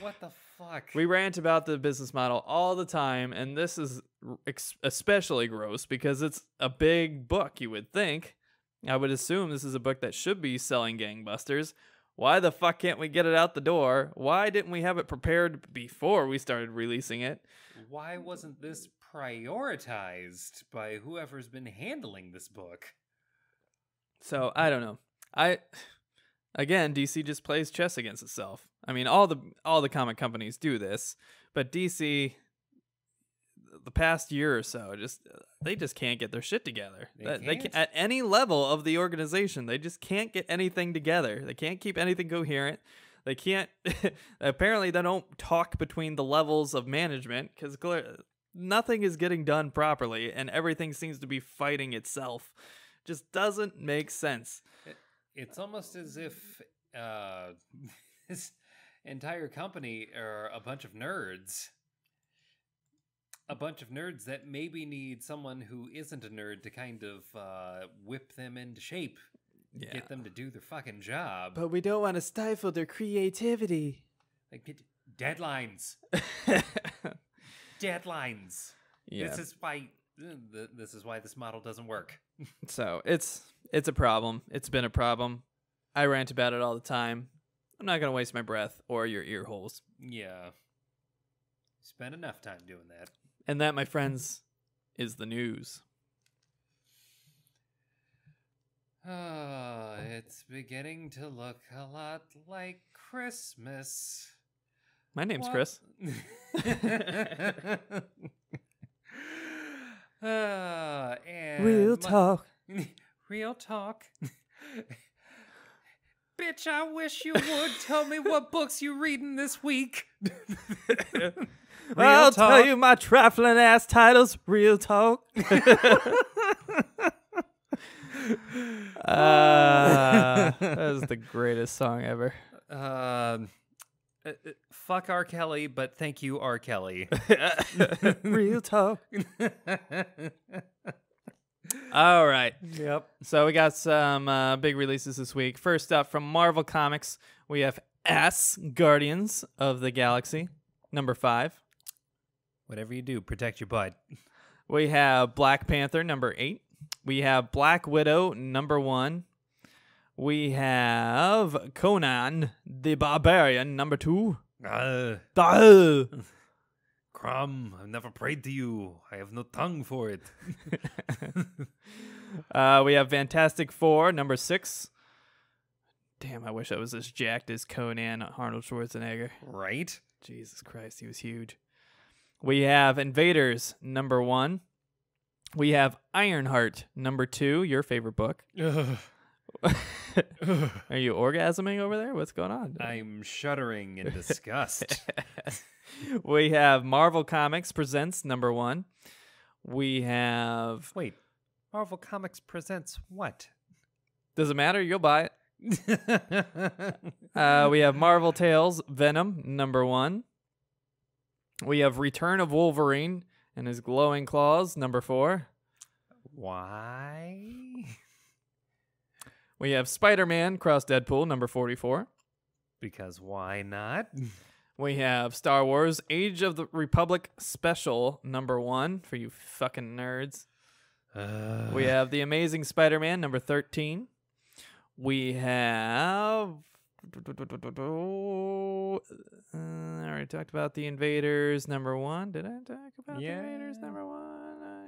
What the fuck? We rant about the business model all the time, and this is especially gross because it's a big book, you would think. I would assume this is a book that should be selling gangbusters. Why the fuck can't we get it out the door? Why didn't we have it prepared before we started releasing it? Why wasn't this prioritized by whoever's been handling this book? So, I don't know. Again, DC just plays chess against itself. I mean, all the comic companies do this, but DC, the past year or so, they just can't get their shit together. They can't, at any level of the organization, they just can't get anything together. They can't keep anything coherent. They can't. Apparently, they don't talk between the levels of management because nothing is getting done properly, and everything seems to be fighting itself. Just doesn't make sense. It's almost as if this entire company are a bunch of nerds. A bunch of nerds that maybe need someone who isn't a nerd to kind of whip them into shape. Yeah. Get them to do their fucking job. But we don't want to stifle their creativity. Like deadlines. Deadlines. Yeah. This is why this model doesn't work. So it's a problem. It's been a problem. I rant about it all the time. I'm not gonna waste my breath or your ear holes. Yeah. Spend enough time doing that. And that, my friends, is the news. Oh, it's beginning to look a lot like Christmas. My name's Chris. And real talk. Real talk. Bitch, I wish you would tell me what books you reading this week. I'll tell you my trifling ass titles. Real talk. That was the greatest song ever. Fuck R. Kelly, but thank you, R. Kelly. Real talk. All right. Yep. So we got some big releases this week. First up, from Marvel Comics, we have Guardians of the Galaxy, number 5. Whatever you do, protect your butt. We have Black Panther, number 8. We have Black Widow, number 1. We have Conan the Barbarian, number 2. Crumb, I've never prayed to you. I have no tongue for it. We have Fantastic Four, number 6. Damn, I wish I was as jacked as Conan Arnold Schwarzenegger. Right? Jesus Christ, he was huge. We have Invaders, number 1. We have Ironheart, number 2, your favorite book. Are you orgasming over there? What's going on? I'm shuddering in disgust. We have Marvel Comics Presents, number 1. We have... Wait, Marvel Comics Presents what? Doesn't matter, you'll buy it. We have Marvel Tales Venom, number 1. We have Return of Wolverine and his glowing claws, number 4. Why? We have Spider-Man Cross Deadpool, number 44. Because why not? We have Star Wars Age of the Republic Special, number 1, for you fucking nerds. We have The Amazing Spider-Man, number 13. We have... I already talked about The Invaders, number 1. Did I talk about The Invaders, number 1?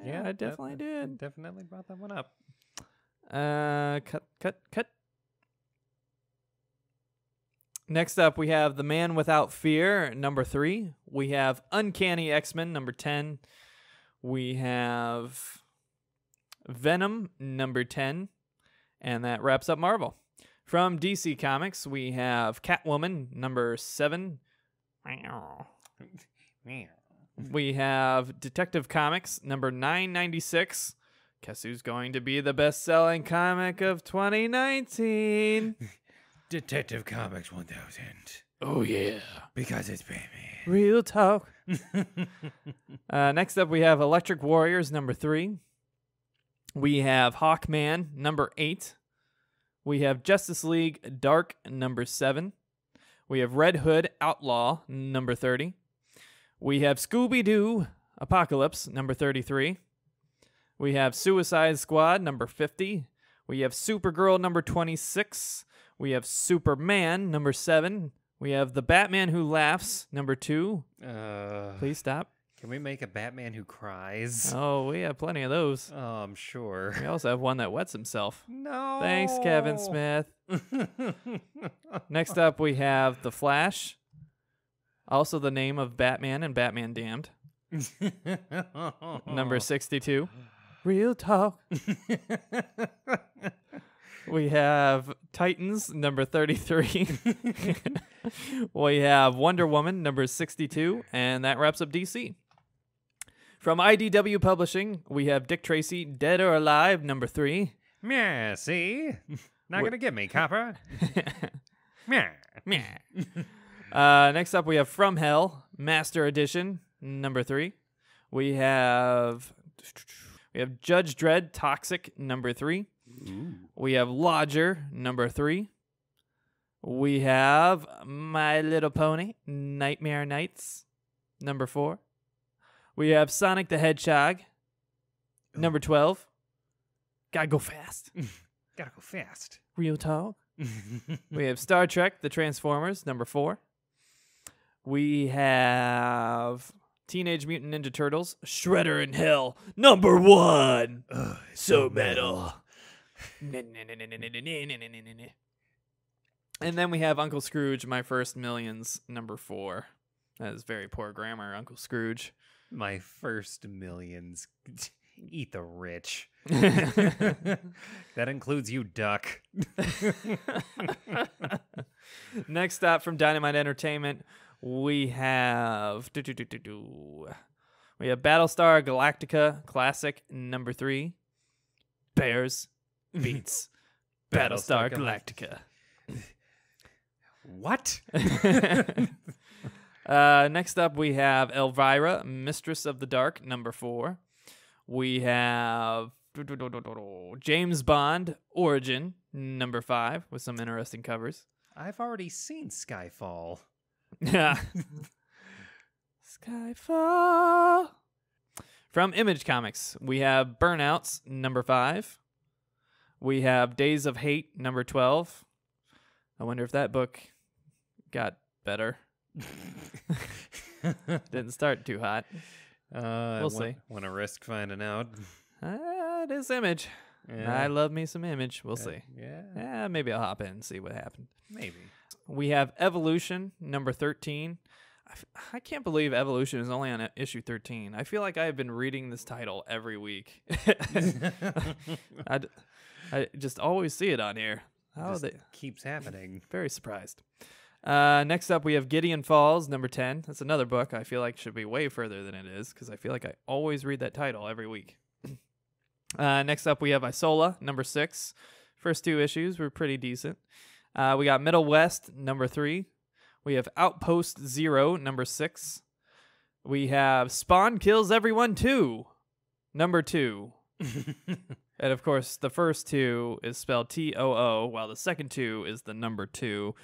Yeah, I definitely did. Definitely brought that one up. Cut. Next up, we have The Man Without Fear, number 3. We have Uncanny X-Men, number 10. We have Venom, number 10. And that wraps up Marvel. From DC Comics, we have Catwoman, number 7. We have Detective Comics, number 996. Guess who's going to be the best-selling comic of 2019? Detective Comics 1000. Oh, yeah. Because it's Batman. Real talk. Next up, we have Electric Warriors, number 3. We have Hawkman, number 8. We have Justice League Dark, number 7. We have Red Hood Outlaw, number 30. We have Scooby-Doo Apocalypse, number 33. We have Suicide Squad, number 50. We have Supergirl, number 26. We have Superman, number 7. We have The Batman Who Laughs, number 2. Please stop. Can we make a Batman who cries? Oh, we have plenty of those. Oh, I'm sure. We also have one that wets himself. No. Thanks, Kevin Smith. Next up, we have The Flash. Also the name of Batman and Batman Damned. Number 62. Real talk. We have Titans, number 33. We have Wonder Woman, number 62. And that wraps up DC. From IDW Publishing, we have Dick Tracy, Dead or Alive, number 3. Meh, see? Not going to get me, copper. Meh. Next up, we have From Hell, Master Edition, number 3. We have Judge Dredd, Toxic, number 3. Ooh. We have Lodger, number 3. We have My Little Pony, Nightmare Nights, number 4. We have Sonic the Hedgehog, number 12. Gotta go fast. Gotta go fast. Real talk. We have Star Trek, The Transformers, number 4. We have Teenage Mutant Ninja Turtles, Shredder in Hell, number 1. So metal. And then we have Uncle Scrooge, My First Millions, number 4. That is very poor grammar, Uncle Scrooge. My First Millions. Eat the rich. That includes you, duck. Next up from Dynamite Entertainment, we have Battlestar Galactica Classic number 3. Bears beats Battlestar Galactica. What? Next up, we have Elvira, Mistress of the Dark, number 4. We have James Bond, Origin, number 5, with some interesting covers. I've already seen Skyfall. Yeah. Skyfall. From Image Comics, we have Burnouts, number 5. We have Days of Hate, number 12. I wonder if that book got better. Didn't start too hot. We'll see. Want to risk finding out? It is Image. Yeah. I love me some Image. We'll see. Yeah. Maybe I'll hop in and see what happened. Maybe. We have Evolution, number 13. I can't believe Evolution is only on issue 13. I feel like I have been reading this title every week. I just always see it on here. Keeps happening. Very surprised. Next up, we have Gideon Falls, number 10. That's another book I feel like should be way further than it is because I feel like I always read that title every week. Next up, we have Isola, number 6. First 2 issues were pretty decent. We got Middle West, number 3. We have Outpost Zero, number 6. We have Spawn Kills Everyone 2, number 2. And, of course, the first 2 is spelled T-O-O, while the second 2 is the number 2.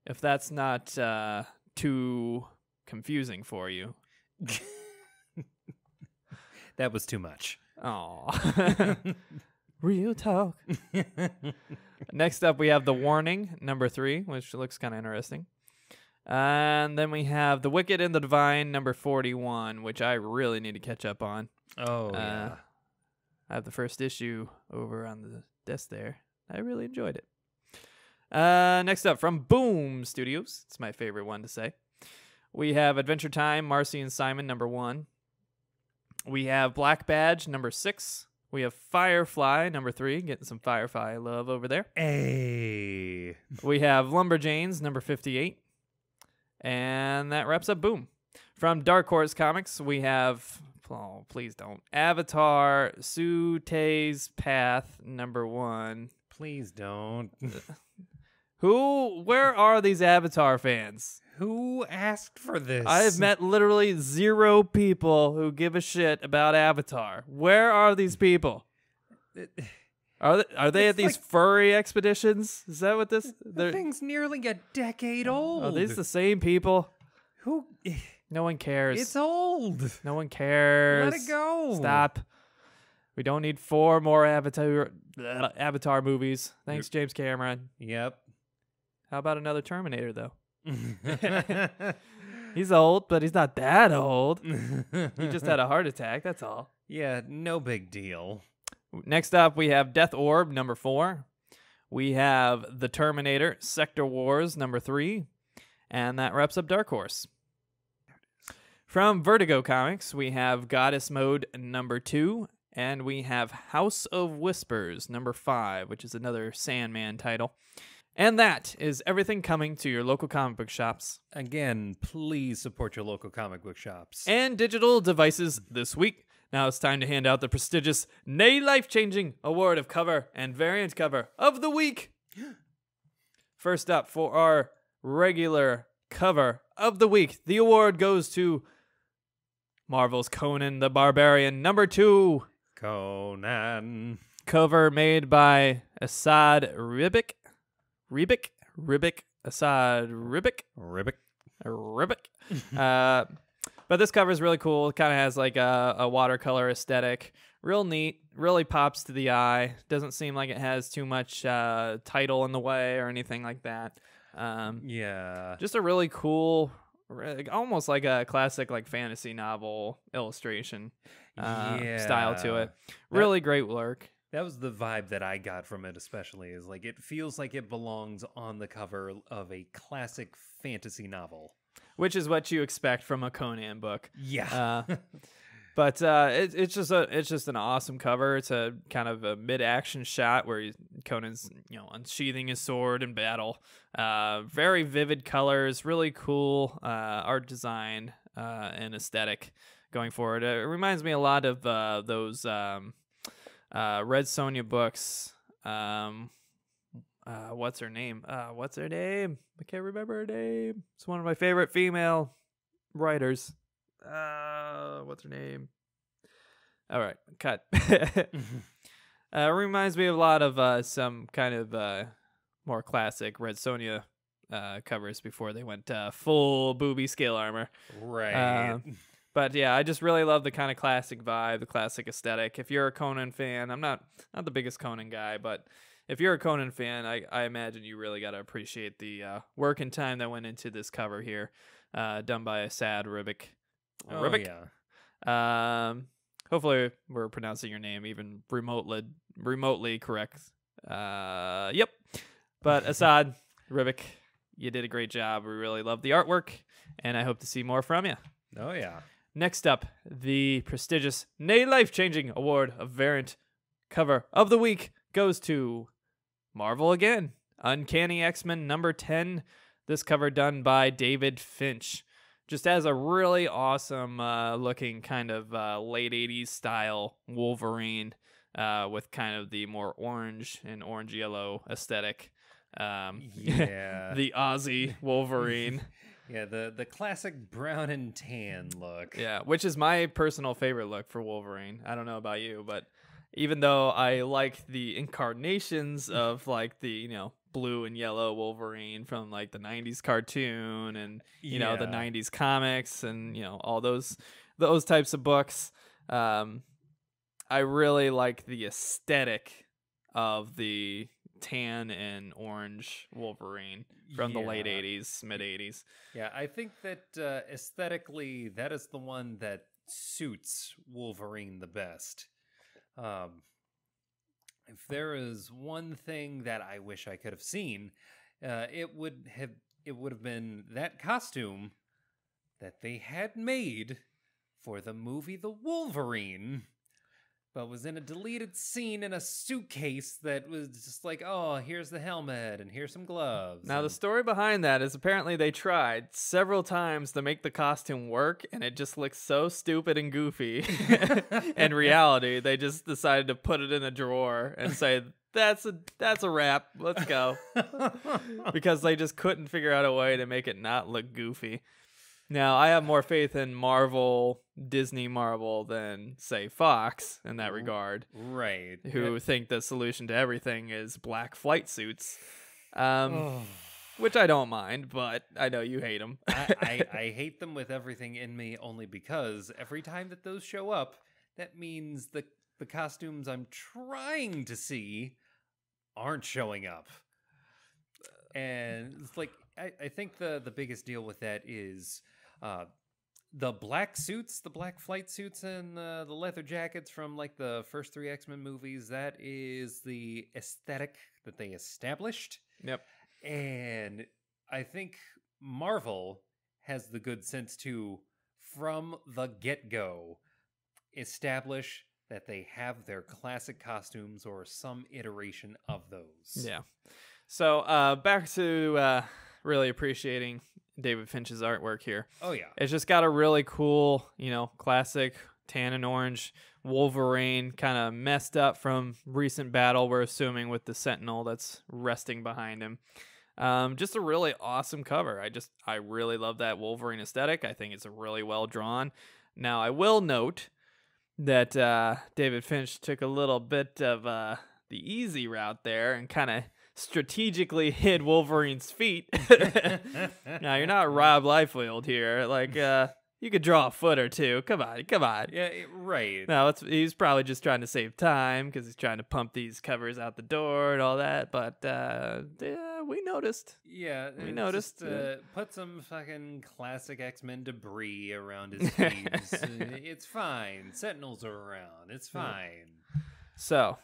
If that's not too confusing for you. That was too much. Aw. Real talk. Next up, we have The Warning, number 3, which looks kind of interesting. And then we have The Wicked and the Divine, number 41, which I really need to catch up on. Oh, yeah. I have the first issue over on the desk there. I really enjoyed it. Next up, from Boom Studios. It's my favorite one to say. We have Adventure Time, Marcy and Simon, number 1. We have Black Badge, number 6. We have Firefly, number 3. Getting some Firefly love over there. Hey. We have Lumberjanes, number 58. And that wraps up Boom. From Dark Horse Comics, we have... Oh, please don't. Avatar, Sute's Path, number 1. Please don't. Where are these Avatar fans? Who asked for this? I have met literally 0 people who give a shit about Avatar. Where are these people? Are they at these furry expeditions? Is that what this? The thing's nearly a decade old. Are these the same people? Who? No one cares. It's old. No one cares. Let it go. Stop. We don't need 4 more Avatar movies. Thanks, James Cameron. Yep. How about another Terminator, though? He's old, but he's not that old. He just had a heart attack, that's all. Yeah, no big deal. Next up, we have Death Orb, number 4. We have The Terminator, Sector Wars, number 3. And that wraps up Dark Horse. From Vertigo Comics, we have Goddess Mode, number 2. And we have House of Whispers, number 5, which is another Sandman title. And that is everything coming to your local comic book shops. Again, please support your local comic book shops. And digital devices this week. Now it's time to hand out the prestigious, nay life-changing award of cover and variant cover of the week. First up for our regular cover of the week, the award goes to Marvel's Conan the Barbarian, number 2. Conan. Cover made by Asad Ribic. Asad Ribic. But this cover is really cool. It kind of has like a watercolor aesthetic. Real neat. Really pops to the eye. Doesn't seem like it has too much title in the way or anything like that. Yeah. Just a really cool, almost like a classic like fantasy novel illustration style to it. Really great work. That was the vibe that I got from it, especially, is like it feels like it belongs on the cover of a classic fantasy novel. Which is what you expect from a Conan book. Yeah. But it's just an awesome cover. It's a kind of a mid-action shot where Conan's unsheathing his sword in battle. Very vivid colors, really cool art design and aesthetic going forward. It reminds me a lot of those Red Sonja books. What's her name? What's her name? I can't remember her name. It's one of my favorite female writers. What's her name? All right, cut. Reminds me of a lot of some kind of more classic Red Sonja covers before they went full booby scale armor. Right. But yeah, I just really love the kind of classic vibe, the classic aesthetic. If you're a Conan fan, I'm not the biggest Conan guy, but if you're a Conan fan, I imagine you really got to appreciate the work and time that went into this cover here, done by Asad Ribic. Ribic? Yeah. Hopefully we're pronouncing your name even remotely correct. Yep. But Asad Ribic, you did a great job. We really love the artwork, and I hope to see more from you. Oh, yeah. Next up, the prestigious, nay life-changing award of variant cover of the week goes to Marvel again. Uncanny X-Men number 10. This cover done by David Finch. Just has a really awesome looking kind of late 80s style Wolverine with kind of the more orange and orange yellow aesthetic. Yeah. The Aussie Wolverine. Yeah, the classic brown and tan look. Yeah, which is my personal favorite look for Wolverine. I don't know about you, but even though I like the incarnations of like the, blue and yellow Wolverine from like the 90s cartoon and, the 90s comics and, all those types of books, I really like the aesthetic of the tan and orange Wolverine from the late 80s, mid 80s. Yeah, I think that aesthetically, that is the one that suits Wolverine the best. If there is one thing that I wish I could have seen, it would have been that costume that they had made for the movie The Wolverine, but was in a deleted scene in a suitcase that was just like, oh, here's the helmet and here's some gloves. Now, the story behind that is apparently they tried several times to make the costume work, and it just looks so stupid and goofy. In reality, they just decided to put it in a drawer and say, that's a wrap. Let's go. Because they just couldn't figure out a way to make it not look goofy. Now, I have more faith in Disney Marvel than, say, Fox in that regard. Right. Who think the solution to everything is black flight suits. Which I don't mind, but I know you hate them. I hate them with everything in me only because every time that those show up, that means the costumes I'm trying to see aren't showing up. And it's like I think the biggest deal with that is the black suits, the black flight suits, and the leather jackets from like the first 3 X-Men movies. That is the aesthetic that they established. Yep. And I think Marvel has the good sense to, from the get-go, establish that they have their classic costumes or some iteration of those. Yeah. So back to really appreciating David Finch's artwork here. Oh, yeah. It's just got a really cool, classic tan and orange Wolverine, kind of messed up from recent battle, we're assuming, with the Sentinel that's resting behind him. Just a really awesome cover. I really love that Wolverine aesthetic. I think it's really well drawn. Now, I will note that David Finch took a little bit of the easy route there and kind of strategically hid Wolverine's feet. Now, you're not Rob Liefeld here. Like, you could draw a foot or two. Come on. Yeah, right. No, he's probably just trying to save time because he's trying to pump these covers out the door and all that. But yeah, we noticed. Yeah, we noticed. Put some fucking classic X-Men debris around his sleeves. It's fine. Sentinels are around. It's fine. So,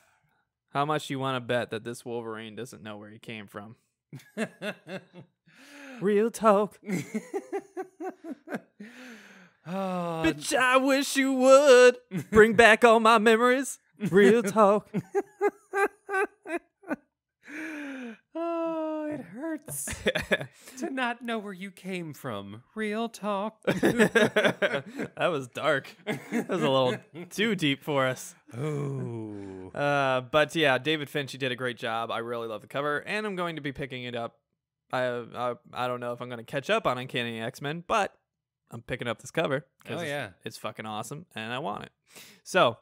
how much do you want to bet that this Wolverine doesn't know where he came from? Real talk. Oh, Bitch, I wish you would bring back all my memories. Real talk. Oh, it hurts to not know where you came from. Real talk. That was dark. That was a little too deep for us. Oh. But yeah, David Finch, you did a great job. I really love the cover, and I'm going to be picking it up. I don't know if I'm going to catch up on Uncanny X-Men, but I'm picking up this cover. Oh, yeah. It's fucking awesome, and I want it. So,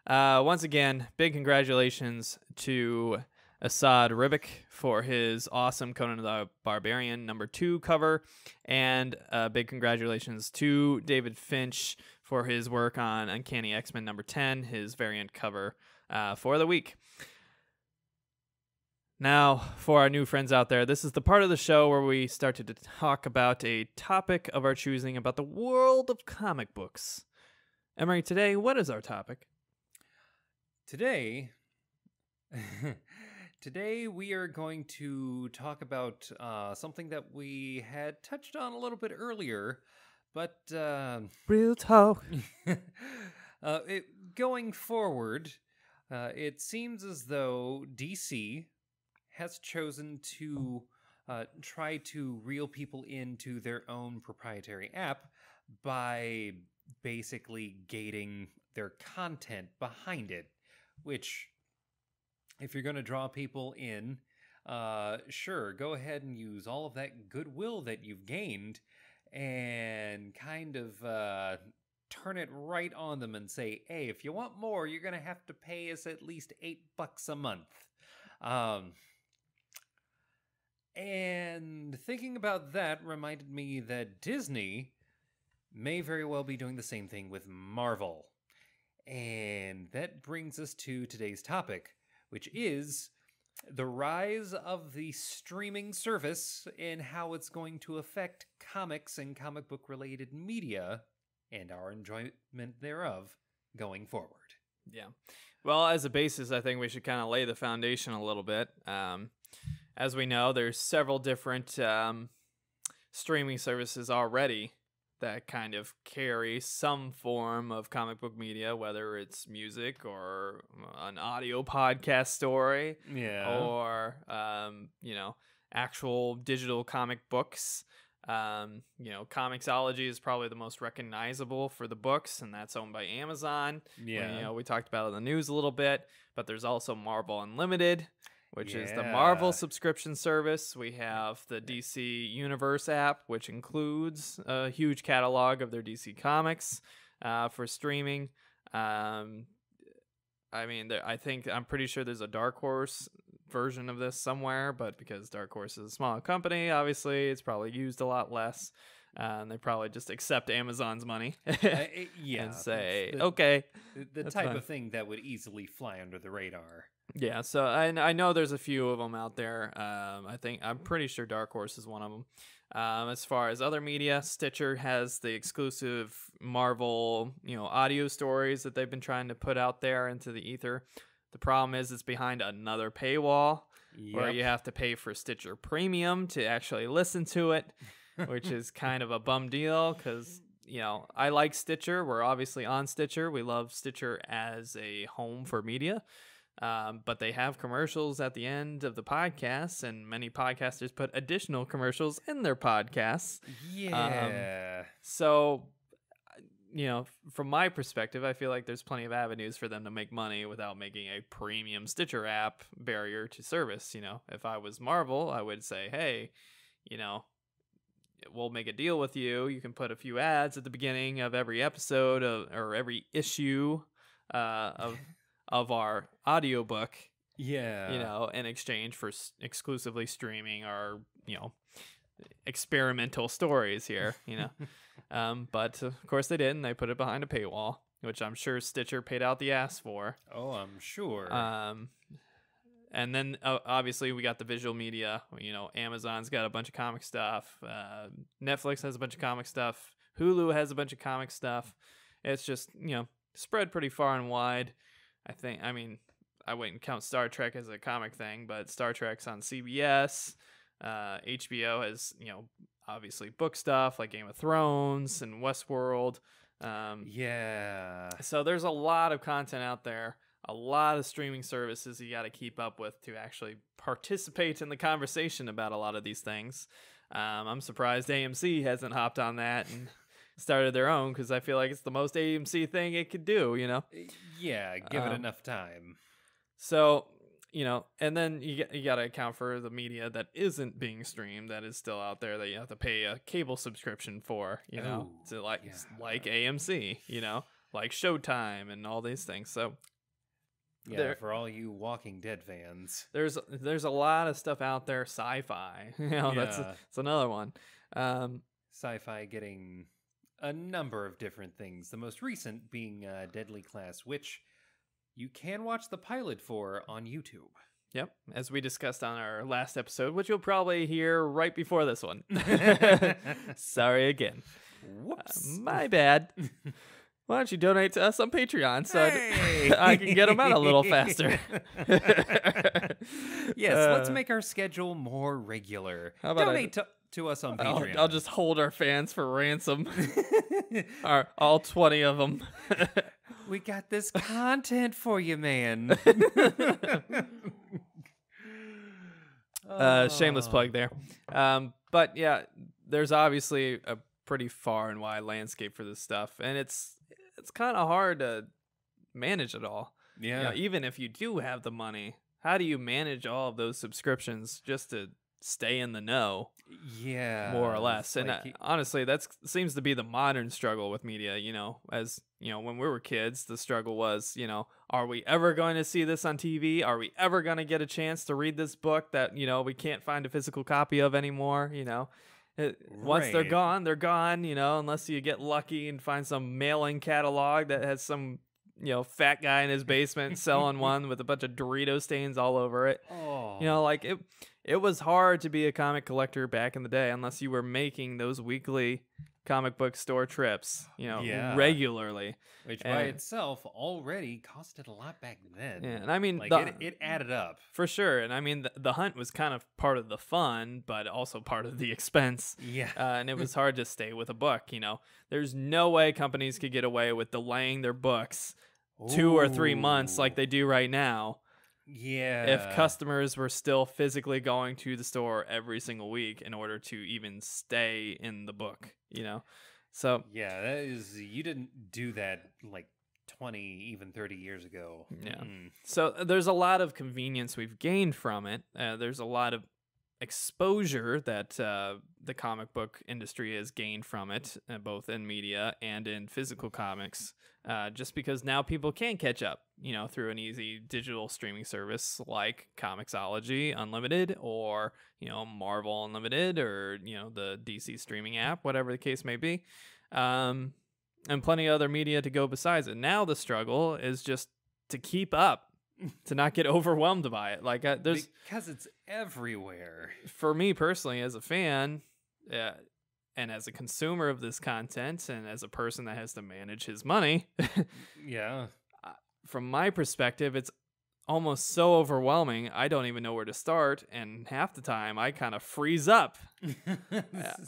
once again, big congratulations to Asad Ribic for his awesome Conan the Barbarian #2 cover, and big congratulations to David Finch for his work on Uncanny X-Men #10, his variant cover for the week. Now, for our new friends out there, this is the part of the show where we start to talk about a topic of our choosing about the world of comic books. Emery, today, what is our topic? Today we are going to talk about something that we had touched on a little bit earlier, but Real talk. Going forward, it seems as though DC has chosen to try to reel people into their own proprietary app by basically gating their content behind it, which, if you're going to draw people in, sure, go ahead and use all of that goodwill that you've gained and kind of turn it right on them and say, hey, if you want more, you're going to have to pay us at least $8 a month. And thinking about that reminded me that Disney may very well be doing the same thing with Marvel. And that brings us to today's topic, which is the rise of the streaming service and how it's going to affect comics and comic book related media and our enjoyment thereof going forward. Yeah. Well, as a basis, I think we should kind of lay the foundation a little bit. As we know, there's several different streaming services already that kind of carry some form of comic book media, whether it's music or an audio podcast story, or actual digital comic books. Comixology is probably the most recognizable for the books, and that's owned by Amazon. We talked about it in the news a little bit, but there's also Marvel Unlimited, which is the Marvel subscription service. We have the DC Universe app, which includes a huge catalog of their DC comics for streaming. I'm pretty sure there's a Dark Horse version of this somewhere, but because Dark Horse is a small company, obviously it's probably used a lot less. And they probably just accept Amazon's money Yeah, and say, the, okay. the that's type fine. of thing that would easily fly under the radar. Yeah, so I know there's a few of them out there. I'm pretty sure Dark Horse is one of them. As far as other media, Stitcher has the exclusive Marvel, audio stories that they've been trying to put out there into the ether. The problem is it's behind another paywall where you have to pay for Stitcher Premium to actually listen to it, which is kind of a bum deal because, I like Stitcher. We're obviously on Stitcher. We love Stitcher as a home for media. But they have commercials at the end of the podcasts, and many podcasters put additional commercials in their podcasts. Yeah. So, from my perspective, I feel like there's plenty of avenues for them to make money without making a premium Stitcher app barrier to service. If I was Marvel, I would say, hey, we'll make a deal with you. You can put a few ads at the beginning of every episode or every issue of our audiobook, in exchange for exclusively streaming our, experimental stories here, but of course they didn't. They put it behind a paywall, which I'm sure Stitcher paid out the ass for. Oh, I'm sure. And then obviously we got the visual media. Amazon's got a bunch of comic stuff. Netflix has a bunch of comic stuff. Hulu has a bunch of comic stuff. It's just, spread pretty far and wide. I wouldn't count Star Trek as a comic thing, but Star Trek's on CBS. HBO has, obviously book stuff like Game of Thrones and Westworld. So there's a lot of content out there, a lot of streaming services you got to keep up with to actually participate in the conversation about a lot of these things. I'm surprised AMC hasn't hopped on that and started their own, because I feel like it's the most AMC thing it could do, Yeah, give it enough time. So, and then you got to account for the media that isn't being streamed, that is still out there, that you have to pay a cable subscription for, to like AMC, like Showtime and all these things. So for all you Walking Dead fans, there's a lot of stuff out there. Sci-Fi, that's another one. Sci-Fi getting a number of different things. The most recent being Deadly Class, which you can watch the pilot for on YouTube. Yep, as we discussed on our last episode, which you'll probably hear right before this one. Sorry again. Whoops. My bad. Why don't you donate to us on Patreon so I can get them out a little faster? Yes, let's make our schedule more regular. How about donate to us on Patreon. I'll just hold our fans for ransom. All 20 of them. We got this content for you, man. Shameless plug there. But yeah, there's obviously a pretty far and wide landscape for this stuff, and it's kind of hard to manage it all. Yeah. Even if you do have the money, how do you manage all of those subscriptions just to stay in the know? Yeah, more or less. And honestly, that seems to be the modern struggle with media. As when we were kids, the struggle was, are we ever going to see this on TV? Are we ever going to get a chance to read this book that we can't find a physical copy of anymore? Once they're gone, unless you get lucky and find some mailing catalog that has some fat guy in his basement selling one with a bunch of Dorito stains all over it. It was hard to be a comic collector back in the day unless you were making those weekly comic book store trips, regularly. Which by itself already costed a lot back then. Yeah, and I mean, it added up. For sure. And I mean, the hunt was kind of part of the fun, but also part of the expense. Yeah. And it was hard to stay with a book, There's no way companies could get away with delaying their books 2 or 3 months like they do right now. Yeah. If customers were still physically going to the store every single week in order to even stay in the book, So yeah, you didn't do that like 20, even 30 years ago. Yeah. So there's a lot of convenience we've gained from it. There's a lot of exposure that the comic book industry has gained from it, both in media and in physical comics, just because now people can catch up, through an easy digital streaming service like Comixology Unlimited or, Marvel Unlimited or, the DC streaming app, whatever the case may be. And plenty of other media to go besides it. Now the struggle is just to keep up, to not get overwhelmed by it. Like because it's everywhere. For me personally, as a fan, and as a consumer of this content, and as a person that has to manage his money, yeah. From my perspective, it's almost so overwhelming. I don't even know where to start, and half the time I kind of freeze up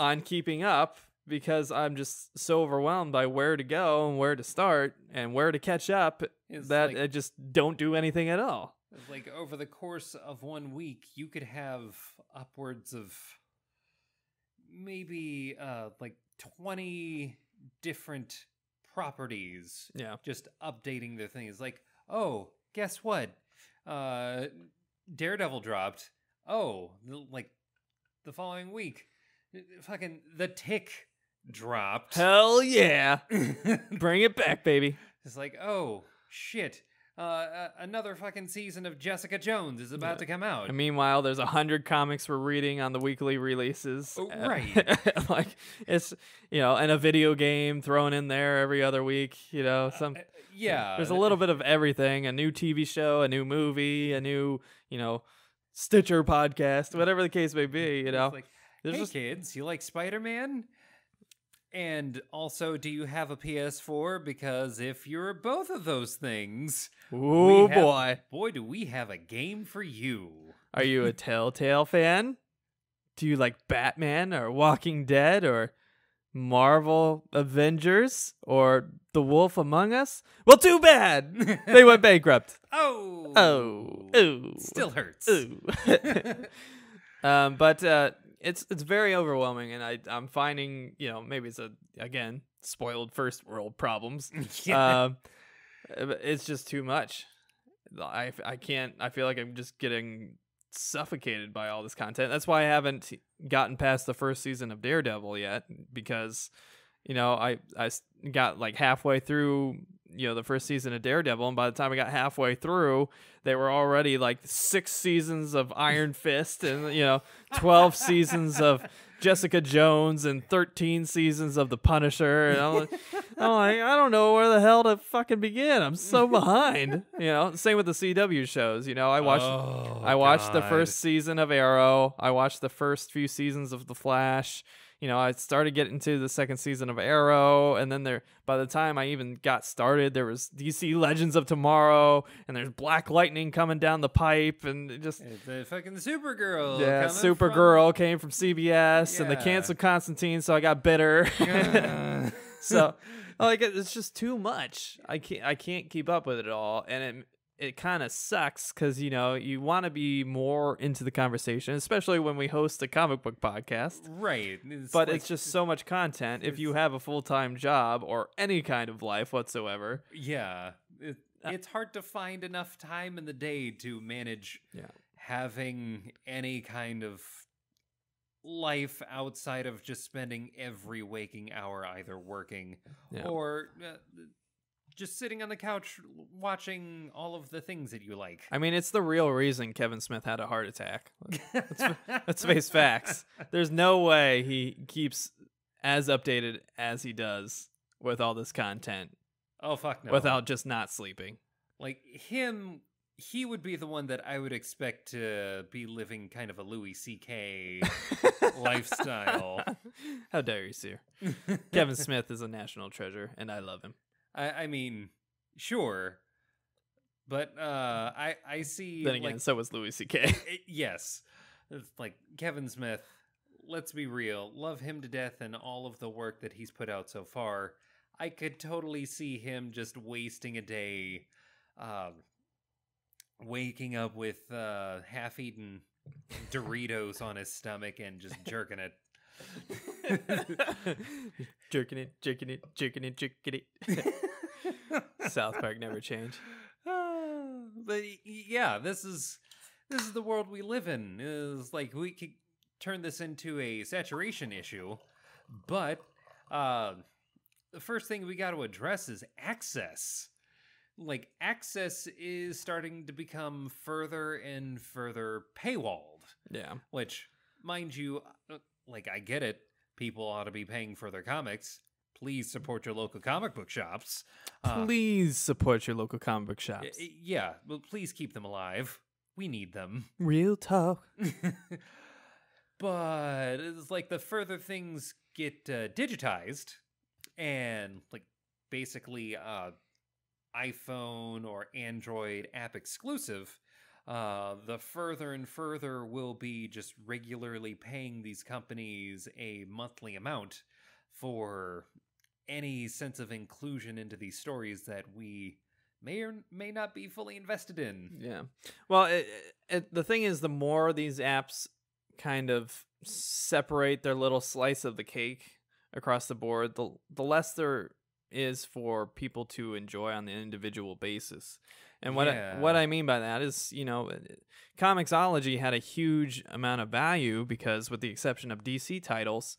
on keeping up. Because I'm just so overwhelmed by where to go and where to start and where to catch up that I just don't do anything at all. Like over the course of 1 week, you could have upwards of maybe 20 different properties. Yeah. Just updating their things. Like, oh, guess what? Daredevil dropped. Oh, the following week, fucking The Tick dropped. Hell yeah. Bring it back, baby. It's like, oh, shit. Another fucking season of Jessica Jones is about to come out. And meanwhile, there's 100 comics we're reading on the weekly releases. Oh, right. It's, and a video game thrown in there every other week, yeah. There's a little bit of everything, a new TV show, a new movie, a new, Stitcher podcast, whatever the case may be, It's like, hey, kids, you like Spider-Man? And also, do you have a PS4? Because if you're both of those things, boy, do we have a game for you. Are you a Telltale fan? Do you like Batman or Walking Dead or Marvel Avengers or The Wolf Among Us? Well, too bad. They went bankrupt. Oh. Still hurts. But it's very overwhelming, and I'm finding, maybe it's again spoiled first world problems. It's just too much. I can't. I feel like I'm just getting suffocated by all this content. That's why I haven't gotten past the first season of Daredevil yet, because I got like halfway through the first season of Daredevil, and by the time I got halfway through, they were already like 6 seasons of Iron Fist and 12 seasons of Jessica Jones and 13 seasons of The Punisher, and I'm like I don't know where the hell to fucking begin. I'm so behind. Same with the CW shows. I watched the first season of Arrow. I watched the first few seasons of The Flash. I started getting to the second season of Arrow, and then by the time I even got started, there was DC Legends of Tomorrow, and there's Black Lightning coming down the pipe, and the fucking Supergirl. Yeah, Supergirl came from CBS, and they canceled Constantine, so I got bitter. So, it's just too much. I can't keep up with it all, and it kind of sucks because you want to be more into the conversation, especially when we host a comic book podcast, right? But it's just so much content. If you have a full-time job or any kind of life whatsoever, it's hard to find enough time in the day to manage having any kind of life outside of just spending every waking hour either working or just sitting on the couch watching all of the things that you like. I mean, it's the real reason Kevin Smith had a heart attack. Let's face facts. There's no way he keeps as updated as he does with all this content. Oh, fuck no. Without just not sleeping. Like him, he would be the one that I would expect to be living kind of a Louis C.K. lifestyle. How dare you, sir? Kevin Smith is a national treasure, and I love him. I mean, sure, but I see. Then again, so was Louis C.K. Yes, it's like Kevin Smith. Let's be real, love him to death and all of the work that he's put out so far. I could totally see him just wasting a day, waking up with half-eaten Doritos on his stomach and just jerking it. jerking it. South Park never changed. But yeah, this is the world we live in. Is like we turn this into a saturation issue, but the first thing we got to address is access. Like, access is starting to become further and further paywalled. Yeah. Which, mind you, like, I get it. People ought to be paying for their comics. Please support your local comic book shops. Please support your local comic book shops. Yeah, but please keep them alive. We need them. Real talk. But it's like the further things get digitized and like basically iPhone or Android app exclusive, the further and further we'll be just regularly paying these companies a monthly amount for any sense of inclusion into these stories that we may or may not be fully invested in. Yeah. Well, the thing is, the more these apps kind of separate their little slice of the cake across the board, the less there is for people to enjoy on the individual basis. And what I mean by that is, Comixology had a huge amount of value because, with the exception of DC titles,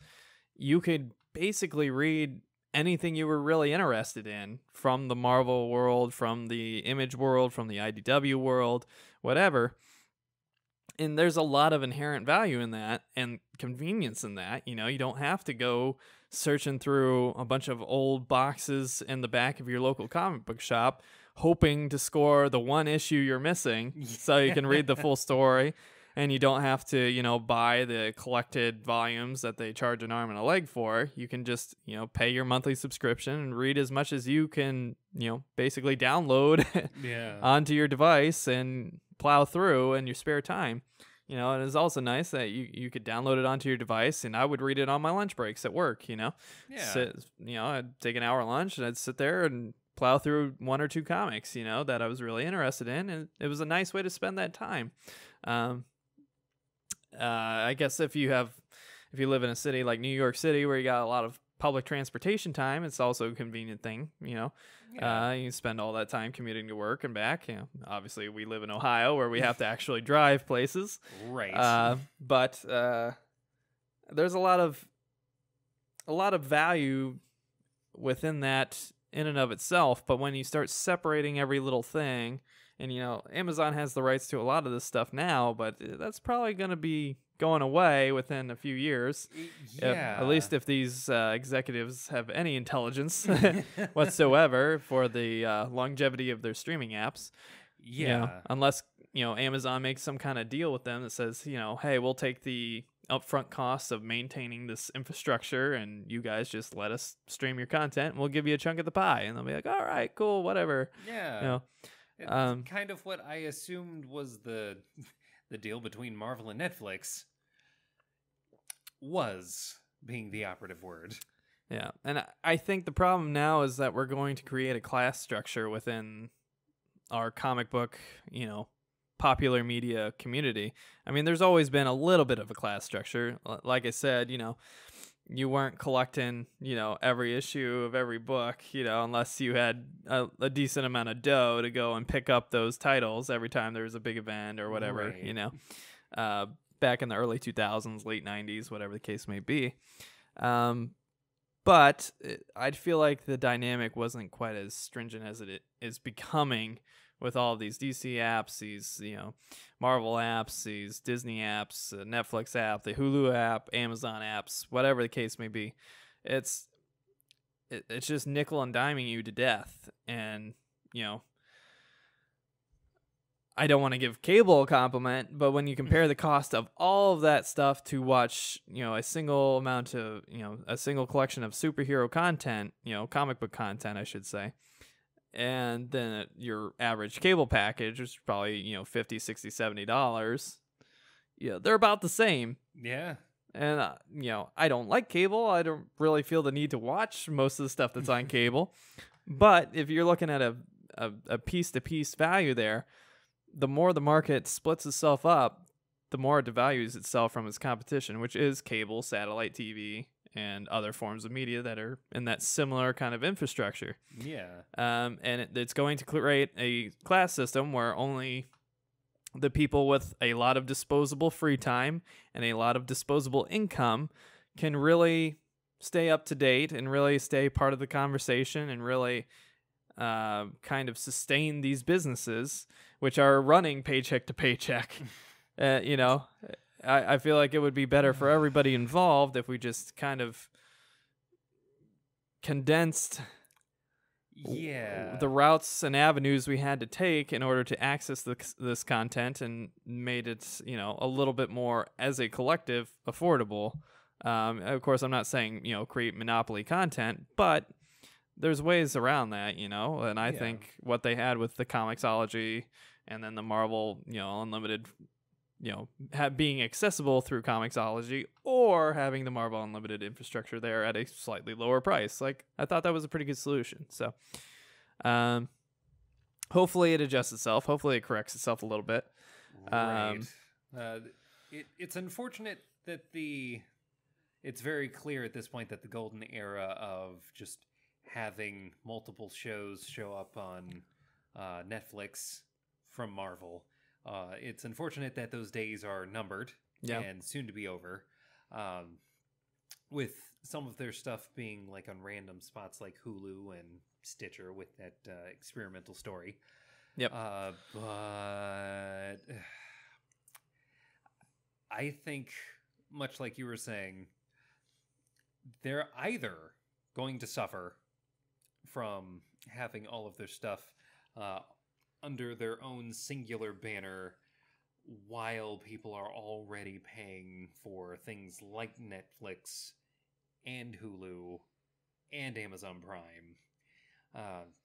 you could basically read anything you were really interested in from the Marvel world, from the Image world, from the IDW world, whatever. And there's a lot of inherent value in that and convenience in that. You don't have to go searching through a bunch of old boxes in the back of your local comic book shop, hoping to score the one issue you're missing so you can read the full story. And you don't have to, buy the collected volumes that they charge an arm and a leg for. You can just, pay your monthly subscription and read as much as you can, basically download onto your device and plow through in your spare time. And it's also nice that you could download it onto your device, and I would read it on my lunch breaks at work, Yeah. I'd take an hour lunch and I'd sit there and plow through one or two comics, that I was really interested in. And it was a nice way to spend that time. I guess if you live in a city like New York City where you got a lot of public transportation time, it's also a convenient thing, You can spend all that time commuting to work and back. Obviously we live in Ohio where we have to actually drive places. Right. But there's a lot of value within that in and of itself. But when you start separating every little thing, and, Amazon has the rights to a lot of this stuff now, but that's probably going to be going away within a few years. Yeah. At least if these executives have any intelligence whatsoever for the longevity of their streaming apps. Yeah. Unless, Amazon makes some kind of deal with them that says, hey, we'll take the upfront costs of maintaining this infrastructure and you guys just let us stream your content and we'll give you a chunk of the pie. And they'll be like, all right, cool, whatever. Yeah. It's kind of what I assumed was the deal between Marvel and Netflix was being the operative word. Yeah, and I think the problem now is that we're going to create a class structure within our comic book, popular media community. I mean, there's always been a little bit of a class structure. Like I said, you weren't collecting, every issue of every book, unless you had a decent amount of dough to go and pick up those titles every time there was a big event or whatever, right. Back in the early 2000s, late 90s, whatever the case may be. But I'd feel like the dynamic wasn't quite as stringent as it is becoming with all of these DC apps, these, Marvel apps, these Disney apps, Netflix app, the Hulu app, Amazon apps, whatever the case may be. It's just nickel and diming you to death. And, I don't want to give cable a compliment, but when you compare the cost of all of that stuff to watch, a single amount of, a single collection of superhero content, comic book content, I should say, and then your average cable package is probably, $50, $60, $70. They're about the same. Yeah. And, I don't like cable. I don't really feel the need to watch most of the stuff that's on cable. But if you're looking at a piece-to-piece value there, the more the market splits itself up, the more it devalues itself from its competition, which is cable, satellite TV, and other forms of media that are in that similar kind of infrastructure. Yeah. And it's going to create a class system where only the people with a lot of disposable free time and a lot of disposable income can really stay up to date and really stay part of the conversation and really kind of sustain these businesses, which are running paycheck to paycheck. You know, I feel like it would be better for everybody involved if we just kind of condensed the routes and avenues we had to take in order to access this content and made it, you know, a little bit more as a collective affordable. Of course, I'm not saying, you know, create monopoly content, but there's ways around that, you know, and I think what they had with the Comixology and then the Marvel, you know, Unlimited, you know, being accessible through Comixology or having the Marvel Unlimited infrastructure there at a slightly lower price. Like, I thought that was a pretty good solution. So, hopefully it adjusts itself. Hopefully it corrects itself a little bit. Right. It's unfortunate that it's very clear at this point that the golden era of just having multiple shows show up on Netflix from Marvel, it's unfortunate that those days are numbered and soon to be over, with some of their stuff being like on random spots like Hulu and Stitcher with that experimental story. Yep. But I think, much like you were saying, they're either going to suffer from having all of their stuff under their own singular banner while people are already paying for things like Netflix and Hulu and Amazon Prime,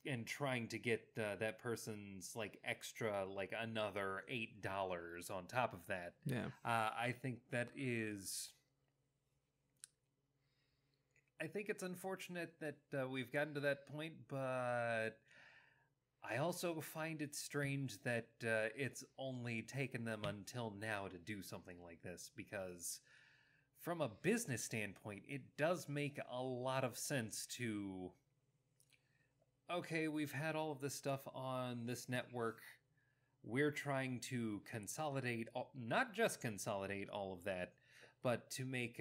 and trying to get that person's like extra, like another $8 on top of that. I think it's unfortunate that we've gotten to that point, but I also find it strange that it's only taken them until now to do something like this, because from a business standpoint, it does make a lot of sense to, okay, we've had all of this stuff on this network. We're trying to consolidate, not just consolidate all of that, but to make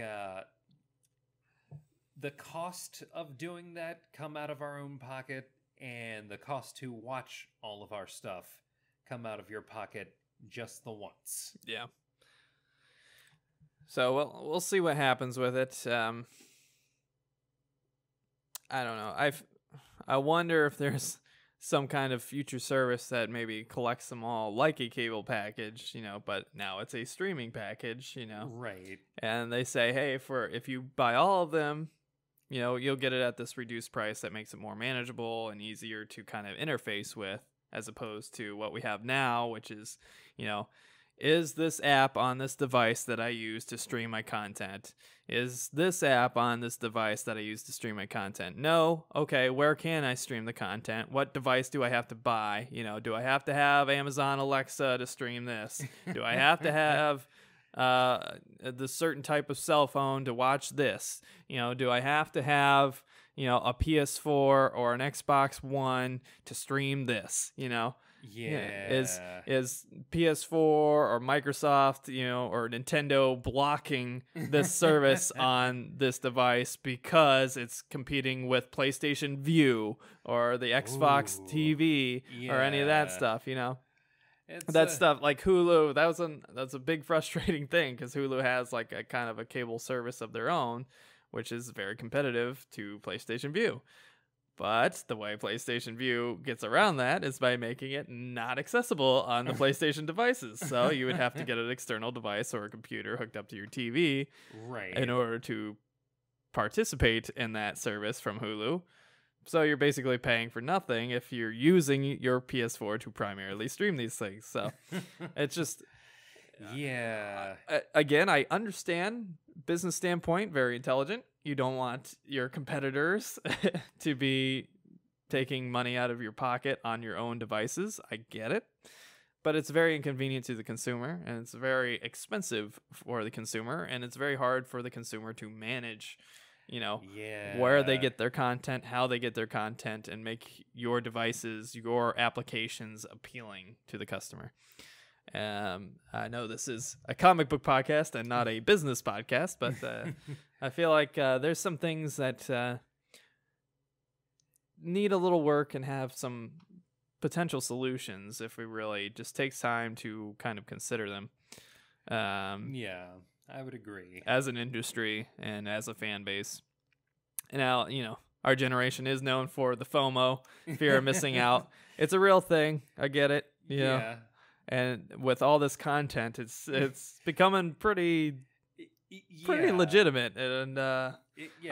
the cost of doing that come out of our own pocket, and the cost to watch all of our stuff come out of your pocket just the once. Yeah. So we'll see what happens with it. I don't know. I wonder if there's some kind of future service that maybe collects them all like a cable package, you know, but now it's a streaming package, you know. Right. And they say, hey, if you buy all of them, you know, you'll get it at this reduced price that makes it more manageable and easier to kind of interface with, as opposed to what we have now, which is, you know, is this app on this device that I use to stream my content? Is this app on this device that I use to stream my content? No. Okay, where can I stream the content? What device do I have to buy? You know, do I have to have Amazon Alexa to stream this? Do I have to have the certain type of cell phone to watch this? You know, do I have to have, you know, a PS4 or an Xbox One to stream this? You know, is PS4 or Microsoft, you know, or Nintendo blocking this service on this device because it's competing with PlayStation Vue or the Xbox TV or any of that stuff? You know. That stuff like Hulu, that's a big frustrating thing, because Hulu has like a kind of a cable service of their own, which is very competitive to PlayStation Vue. But the way PlayStation Vue gets around that is by making it not accessible on the PlayStation devices. So you would have to get an external device or a computer hooked up to your TV, right, in order to participate in that service from Hulu. So you're basically paying for nothing if you're using your PS4 to primarily stream these things. So it's just, again, I understand business standpoint, very intelligent. You don't want your competitors to be taking money out of your pocket on your own devices. I get it. But it's very inconvenient to the consumer, and it's very expensive for the consumer, and it's very hard for the consumer to manage, you know, where they get their content, how they get their content, and make your devices, your applications appealing to the customer. I know this is a comic book podcast and not a business podcast, but I feel like there's some things that need a little work and have some potential solutions if we really just take time to kind of consider them. Yeah, I would agree. As an industry and as a fan base. Now, our generation is known for the FOMO, fear of missing out. It's a real thing. I get it. Yeah. And with all this content, it's becoming pretty legitimate. And I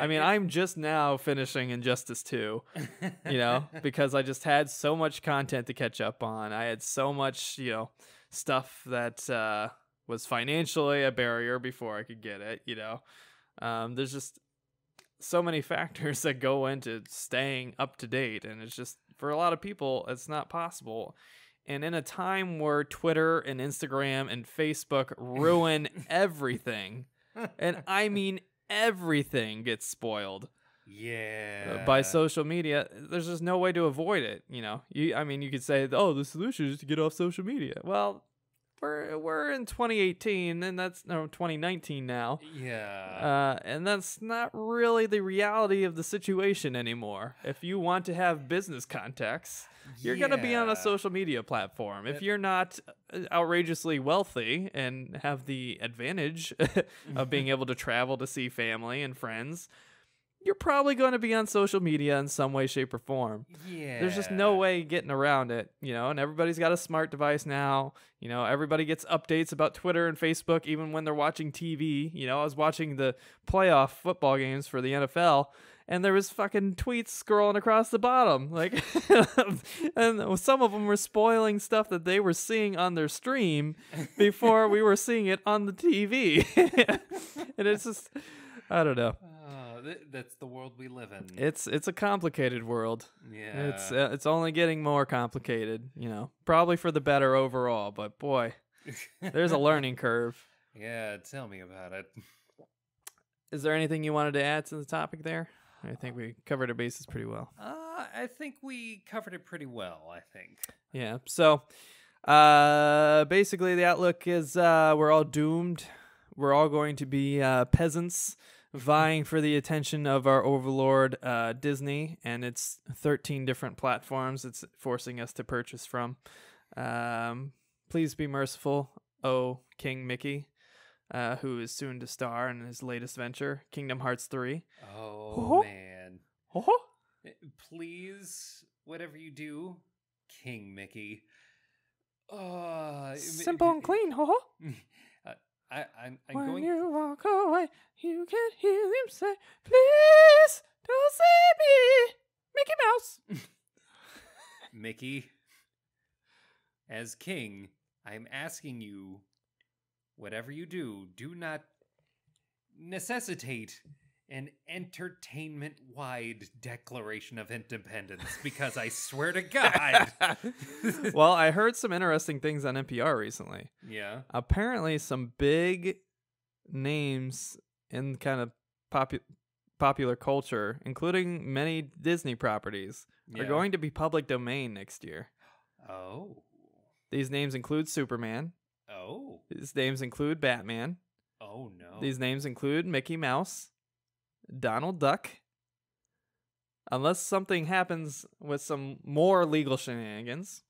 mean, I'm just now finishing Injustice 2, because I just had so much content to catch up on. I had so much, stuff that was financially a barrier before I could get it, There's just so many factors that go into staying up to date, and it's just, for a lot of people, it's not possible. And in a time where Twitter and Instagram and Facebook ruin everything, and I mean everything gets spoiled by social media, there's just no way to avoid it. You could say, oh, the solution is to get off social media. Well, we're in 2018, and that's 2019 now. Yeah. And that's not really the reality of the situation anymore. If you want to have business contacts, you're going to be on a social media platform. If you're not outrageously wealthy and have the advantage of being able to travel to see family and friends, you're probably going to be on social media in some way, shape, or form. Yeah. There's just no way getting around it, and everybody's got a smart device now. Everybody gets updates about Twitter and Facebook even when they're watching TV. I was watching the playoff football games for the NFL, and there was fucking tweets scrolling across the bottom. Like, and some of them were spoiling stuff that they were seeing on their stream before we were seeing it on the TV. And it's just, I don't know. That's the world we live in. It's a complicated world. Yeah. It's only getting more complicated, probably for the better overall, but boy, there's a learning curve. Yeah, tell me about it. Is there anything you wanted to add to the topic there? I think we covered our bases pretty well. I think we covered it pretty well, I think. Yeah. So, basically the outlook is we're all doomed. We're all going to be peasants vying for the attention of our overlord, Disney, and its 13 different platforms it's forcing us to purchase from. Please be merciful, oh King Mickey, who is soon to star in his latest venture, Kingdom Hearts 3. Oh, man. Please, whatever you do, King Mickey. Simple and clean, I'm when going. you walk away, you can hear them say, please don't save me, Mickey Mouse. Mickey, as king, I'm asking you, whatever you do, do not necessitate an entertainment-wide Declaration of Independence, because I swear to God. Well, I heard some interesting things on NPR recently. Yeah. Apparently, some big names in kind of popular culture, including many Disney properties, are going to be public domain next year. Oh. These names include Superman. Oh. These names include Batman. Oh, no. These names include Mickey Mouse, Donald Duck. Unless something happens with some more legal shenanigans,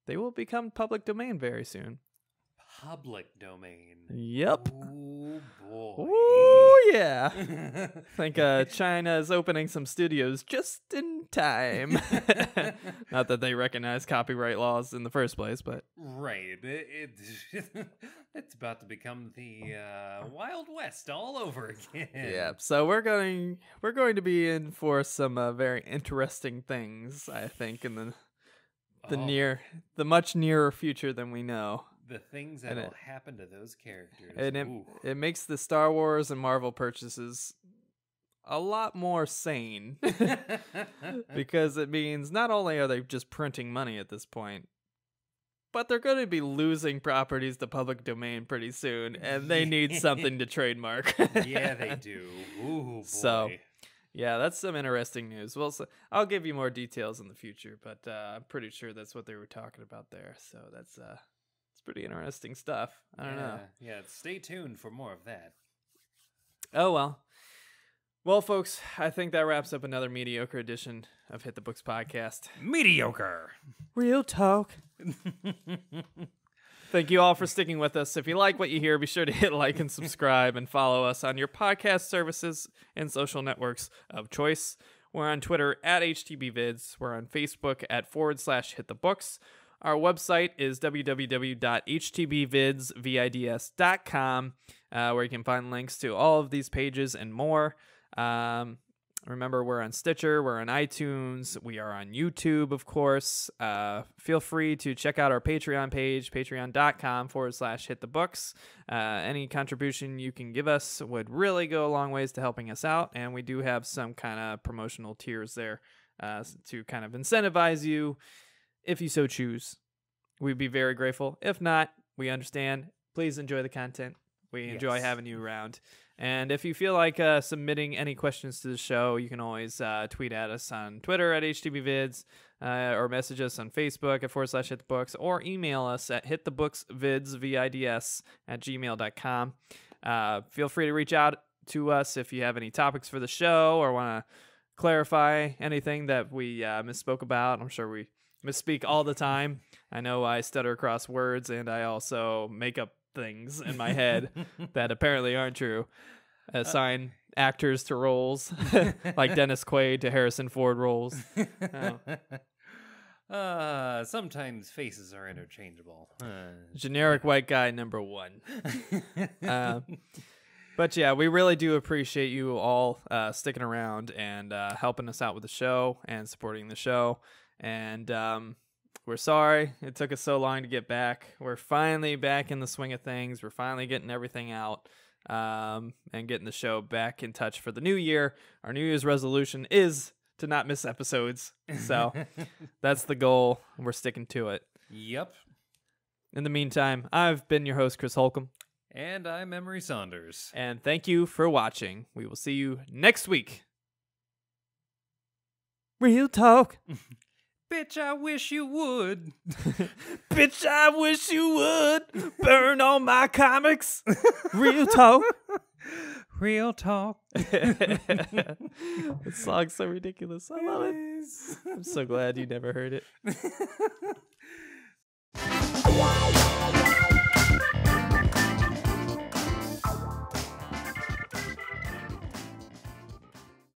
they will become public domain very soon. Public domain. Yep. Oh, boy. Ooh, yeah. I think China is opening some studios just in time. Not that they recognize copyright laws in the first place, but... Right. It's about to become the Wild West all over again. Yeah, so we're going to be in for some very interesting things, I think, in the much nearer future than we know. The things that will happen to those characters. And it makes the Star Wars and Marvel purchases a lot more sane. Because it means not only are they just printing money at this point, but they're going to be losing properties to public domain pretty soon, and they need something to trademark. Yeah, they do. Ooh, boy. So, yeah, that's some interesting news. Well, so I'll give you more details in the future, but I'm pretty sure that's what they were talking about there. So that's pretty interesting stuff. I don't know. Yeah, stay tuned for more of that. Oh, well. Well, folks, I think that wraps up another mediocre edition of Hit the Books podcast. Mediocre. Real talk. Thank you all for sticking with us. If you like what you hear, be sure to hit like and subscribe and follow us on your podcast services and social networks of choice. We're on Twitter at HTBvids. We're on Facebook at /HitTheBooks. Our website is www.htbvids.com, where you can find links to all of these pages and more. Remember, we're on Stitcher, we're on iTunes, we are on YouTube, of course. Feel free to check out our Patreon page, patreon.com/HitTheBooks. Any contribution you can give us would really go a long ways to helping us out, and we do have some kind of promotional tiers there to kind of incentivize you if you so choose. We'd be very grateful. If not, we understand. Please enjoy the content. We enjoy having you around. And if you feel like submitting any questions to the show, you can always tweet at us on Twitter at HTBvids, or message us on Facebook at /HitTheBooks, or email us at hitthebooksvids@gmail.com. Feel free to reach out to us if you have any topics for the show or want to clarify anything that we misspoke about. I'm sure we misspeak all the time. I know I stutter across words, and I also make up things in my head that apparently aren't true. Assign actors to roles like Dennis Quaid to Harrison Ford roles. Sometimes faces are interchangeable. Generic white guy number 1. But yeah, we really do appreciate you all sticking around and helping us out with the show and supporting the show. And we're sorry it took us so long to get back. We're finally back in the swing of things. We're finally getting everything out and getting the show back in touch for the new year. Our New Year's resolution is to not miss episodes. So that's the goal. We're sticking to it. Yep. In the meantime, I've been your host, Chris Holcomb. And I'm Emery Saunders. And thank you for watching. We will see you next week. Real talk. Bitch, I wish you would. Bitch, I wish you would. Burn all my comics. Real talk. Real talk. This song's so ridiculous. I love it. I'm so glad you never heard it.